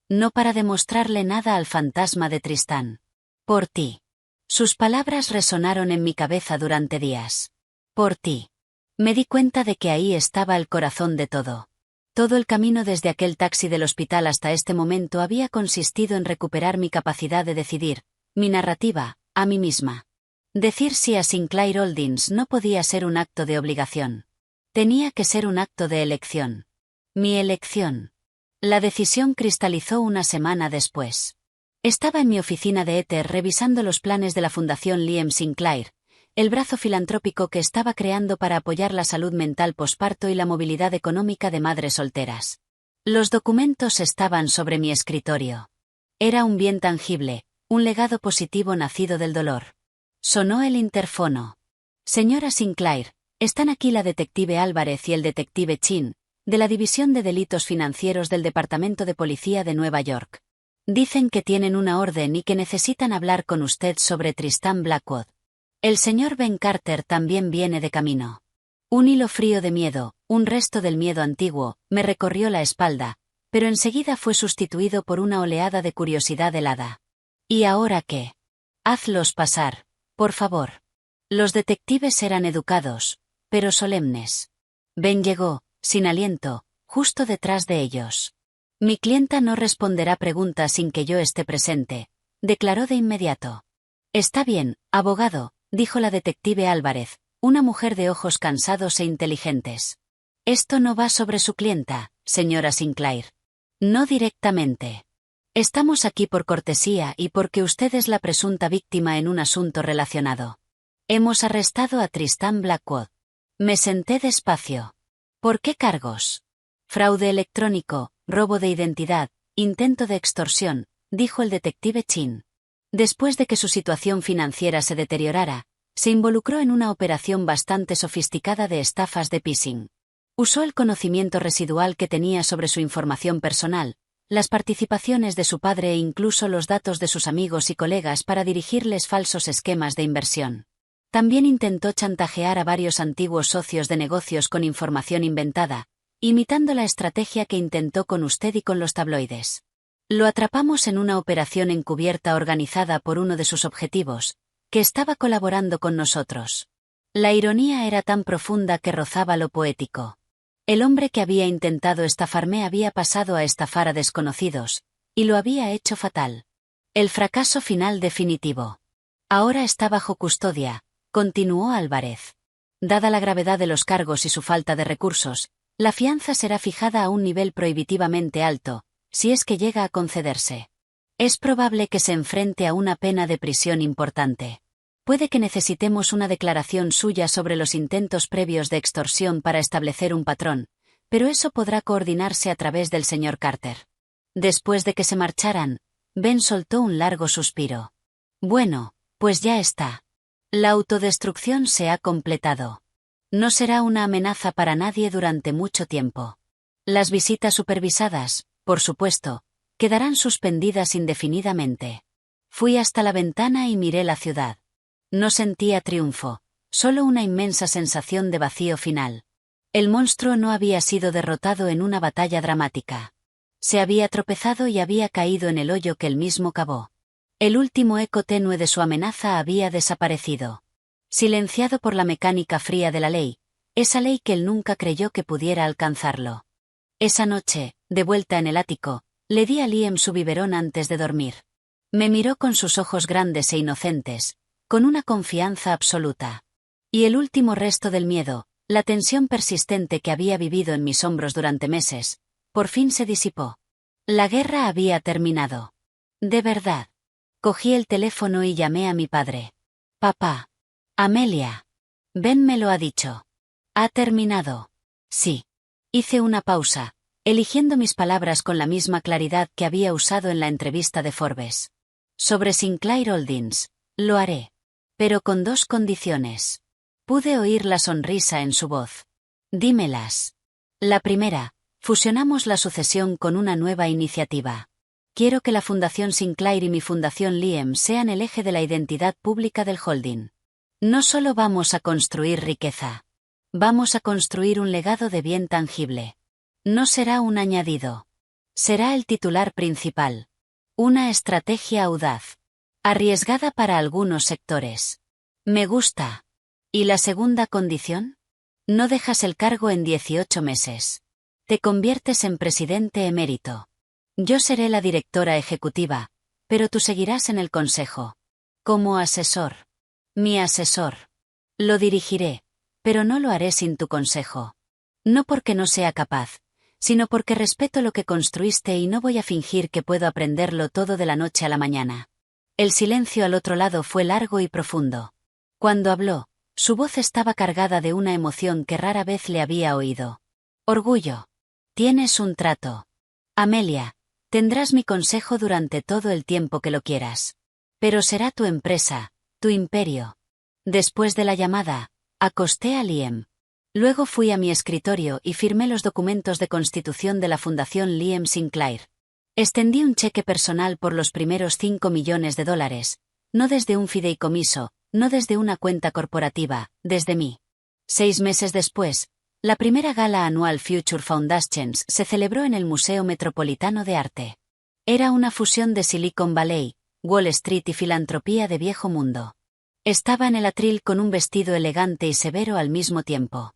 No para demostrarle nada al fantasma de Tristán. Por ti. Sus palabras resonaron en mi cabeza durante días. Por ti. Me di cuenta de que ahí estaba el corazón de todo. Todo el camino desde aquel taxi del hospital hasta este momento había consistido en recuperar mi capacidad de decidir, mi narrativa, a mí misma. Decir sí a Sinclair Holdings no podía ser un acto de obligación. Tenía que ser un acto de elección. Mi elección. La decisión cristalizó una semana después. Estaba en mi oficina de Ether revisando los planes de la Fundación Liam Sinclair, el brazo filantrópico que estaba creando para apoyar la salud mental posparto y la movilidad económica de madres solteras. Los documentos estaban sobre mi escritorio. Era un bien tangible, un legado positivo nacido del dolor. Sonó el interfono. Señora Sinclair, están aquí la detective Álvarez y el detective Chin, de la División de Delitos Financieros del Departamento de Policía de Nueva York. Dicen que tienen una orden y que necesitan hablar con usted sobre Tristán Blackwood. El señor Ben Carter también viene de camino. Un hilo frío de miedo, un resto del miedo antiguo, me recorrió la espalda, pero enseguida fue sustituido por una oleada de curiosidad helada. ¿Y ahora qué? Hazlos pasar, por favor. Los detectives eran educados, pero solemnes. Ben llegó, sin aliento, justo detrás de ellos. Mi clienta no responderá preguntas sin que yo esté presente, declaró de inmediato. Está bien, abogado, dijo la detective Álvarez, una mujer de ojos cansados e inteligentes. Esto no va sobre su clienta, señora Sinclair. No directamente. Estamos aquí por cortesía y porque usted es la presunta víctima en un asunto relacionado. Hemos arrestado a Tristán Blackwood. Me senté despacio. ¿Por qué cargos? Fraude electrónico, robo de identidad, intento de extorsión, dijo el detective Chin. Después de que su situación financiera se deteriorara, se involucró en una operación bastante sofisticada de estafas de phishing. Usó el conocimiento residual que tenía sobre su información personal, las participaciones de su padre e incluso los datos de sus amigos y colegas para dirigirles falsos esquemas de inversión. También intentó chantajear a varios antiguos socios de negocios con información inventada, imitando la estrategia que intentó con usted y con los tabloides. Lo atrapamos en una operación encubierta organizada por uno de sus objetivos, que estaba colaborando con nosotros. La ironía era tan profunda que rozaba lo poético. El hombre que había intentado estafarme había pasado a estafar a desconocidos, y lo había hecho fatal. El fracaso final definitivo. Ahora está bajo custodia, continuó Álvarez. Dada la gravedad de los cargos y su falta de recursos, la fianza será fijada a un nivel prohibitivamente alto, si es que llega a concederse. Es probable que se enfrente a una pena de prisión importante. Puede que necesitemos una declaración suya sobre los intentos previos de extorsión para establecer un patrón, pero eso podrá coordinarse a través del señor Carter. Después de que se marcharan, Ben soltó un largo suspiro. Bueno, pues ya está. La autodestrucción se ha completado. No será una amenaza para nadie durante mucho tiempo. Las visitas supervisadas, por supuesto, quedarán suspendidas indefinidamente. Fui hasta la ventana y miré la ciudad. No sentía triunfo, solo una inmensa sensación de vacío final. El monstruo no había sido derrotado en una batalla dramática. Se había tropezado y había caído en el hoyo que él mismo cavó. El último eco tenue de su amenaza había desaparecido. Silenciado por la mecánica fría de la ley, esa ley que él nunca creyó que pudiera alcanzarlo. Esa noche, de vuelta en el ático, le di a Liam su biberón antes de dormir. Me miró con sus ojos grandes e inocentes, con una confianza absoluta. Y el último resto del miedo, la tensión persistente que había vivido en mis hombros durante meses, por fin se disipó. La guerra había terminado. De verdad. Cogí el teléfono y llamé a mi padre. Papá. Amelia. Ben me lo ha dicho. ¿Ha terminado? Sí. Hice una pausa, eligiendo mis palabras con la misma claridad que había usado en la entrevista de Forbes. Sobre Sinclair Holdings, lo haré. Pero con dos condiciones. Pude oír la sonrisa en su voz. Dímelas. La primera, fusionamos la sucesión con una nueva iniciativa. Quiero que la Fundación Sinclair y mi Fundación Liam sean el eje de la identidad pública del holding. No solo vamos a construir riqueza. Vamos a construir un legado de bien tangible. No será un añadido. Será el titular principal. Una estrategia audaz. Arriesgada para algunos sectores. Me gusta. ¿Y la segunda condición? No dejas el cargo en 18 meses. Te conviertes en presidente emérito. Yo seré la directora ejecutiva, pero tú seguirás en el consejo. Como asesor. Mi asesor. Lo dirigiré, pero no lo haré sin tu consejo. No porque no sea capaz, sino porque respeto lo que construiste y no voy a fingir que puedo aprenderlo todo de la noche a la mañana. El silencio al otro lado fue largo y profundo. Cuando habló, su voz estaba cargada de una emoción que rara vez le había oído. Orgullo. Tienes un trato. Amelia, tendrás mi consejo durante todo el tiempo que lo quieras. Pero será tu empresa, tu imperio. Después de la llamada, acosté a Liam. Luego fui a mi escritorio y firmé los documentos de constitución de la Fundación Liam Sinclair. Extendí un cheque personal por los primeros $5 millones, no desde un fideicomiso, no desde una cuenta corporativa, desde mí. 6 meses después, la primera gala anual Future Foundations se celebró en el Museo Metropolitano de Arte. Era una fusión de Silicon Valley, Wall Street y filantropía de viejo mundo. Estaba en el atril con un vestido elegante y severo al mismo tiempo.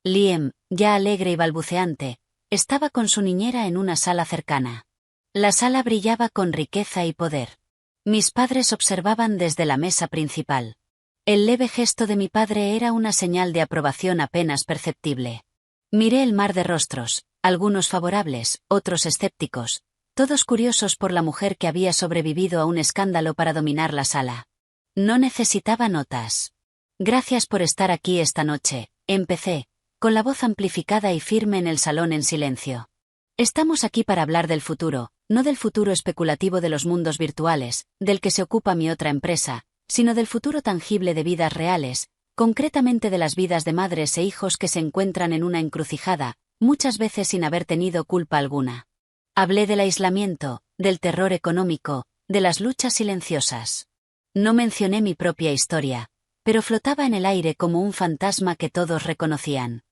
Liam, ya alegre y balbuceante, estaba con su niñera en una sala cercana. La sala brillaba con riqueza y poder. Mis padres observaban desde la mesa principal. El leve gesto de mi padre era una señal de aprobación apenas perceptible. Miré el mar de rostros, algunos favorables, otros escépticos, todos curiosos por la mujer que había sobrevivido a un escándalo para dominar la sala. No necesitaba notas. Gracias por estar aquí esta noche, empecé, con la voz amplificada y firme en el salón en silencio. Estamos aquí para hablar del futuro, no del futuro especulativo de los mundos virtuales, del que se ocupa mi otra empresa, sino del futuro tangible de vidas reales, concretamente de las vidas de madres e hijos que se encuentran en una encrucijada, muchas veces sin haber tenido culpa alguna. Hablé del aislamiento, del terror económico, de las luchas silenciosas. No mencioné mi propia historia, pero flotaba en el aire como un fantasma que todos reconocían.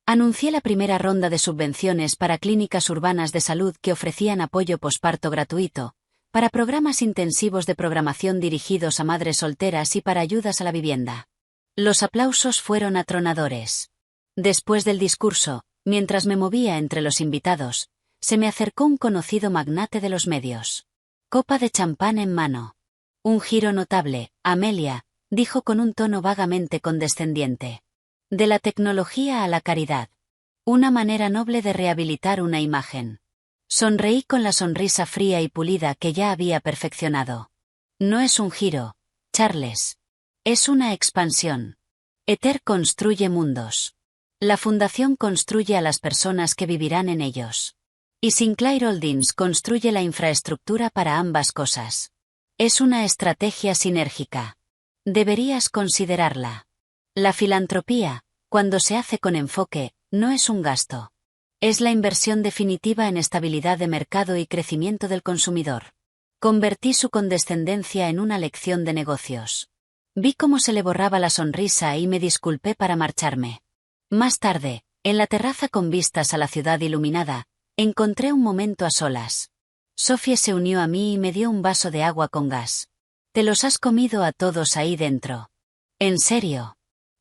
Anuncié la primera ronda de subvenciones para clínicas urbanas de salud que ofrecían apoyo posparto gratuito, para programas intensivos de programación dirigidos a madres solteras y para ayudas a la vivienda. Los aplausos fueron atronadores. Después del discurso, mientras me movía entre los invitados, se me acercó un conocido magnate de los medios. Copa de champán en mano. Un giro notable, Amelia, dijo con un tono vagamente condescendiente. De la tecnología a la caridad. Una manera noble de rehabilitar una imagen. Sonreí con la sonrisa fría y pulida que ya había perfeccionado. No es un giro, Charles. Es una expansión. Ether construye mundos. La fundación construye a las personas que vivirán en ellos. Y Sinclair Holdings construye la infraestructura para ambas cosas. Es una estrategia sinérgica. Deberías considerarla. La filantropía, cuando se hace con enfoque, no es un gasto. Es la inversión definitiva en estabilidad de mercado y crecimiento del consumidor. Convertí su condescendencia en una lección de negocios. Vi cómo se le borraba la sonrisa y me disculpé para marcharme. Más tarde, en la terraza con vistas a la ciudad iluminada, encontré un momento a solas. Sophie se unió a mí y me dio un vaso de agua con gas. Te los has comido a todos ahí dentro. ¿En serio?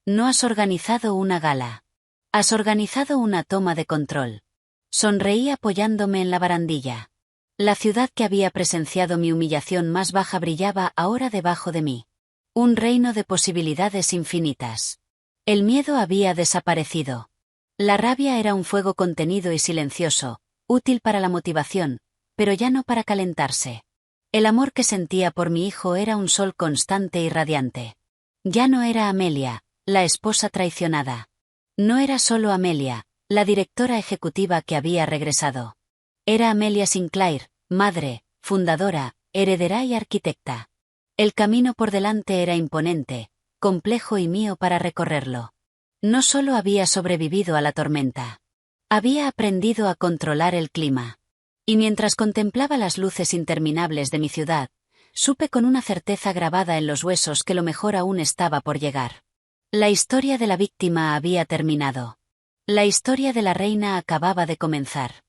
No has organizado una gala. Has organizado una toma de control. Sonreí apoyándome en la barandilla. La ciudad que había presenciado mi humillación más baja brillaba ahora debajo de mí. Un reino de posibilidades infinitas. El miedo había desaparecido. La rabia era un fuego contenido y silencioso, útil para la motivación, pero ya no para calentarse. El amor que sentía por mi hijo era un sol constante y radiante. Ya no era Amelia, la esposa traicionada. No era solo Amelia, la directora ejecutiva que había regresado. Era Amelia Sinclair, madre, fundadora, heredera y arquitecta. El camino por delante era imponente, complejo y mío para recorrerlo. No solo había sobrevivido a la tormenta. Había aprendido a controlar el clima. Y mientras contemplaba las luces interminables de mi ciudad, supe con una certeza grabada en los huesos que lo mejor aún estaba por llegar. La historia de la víctima había terminado. La historia de la reina acababa de comenzar.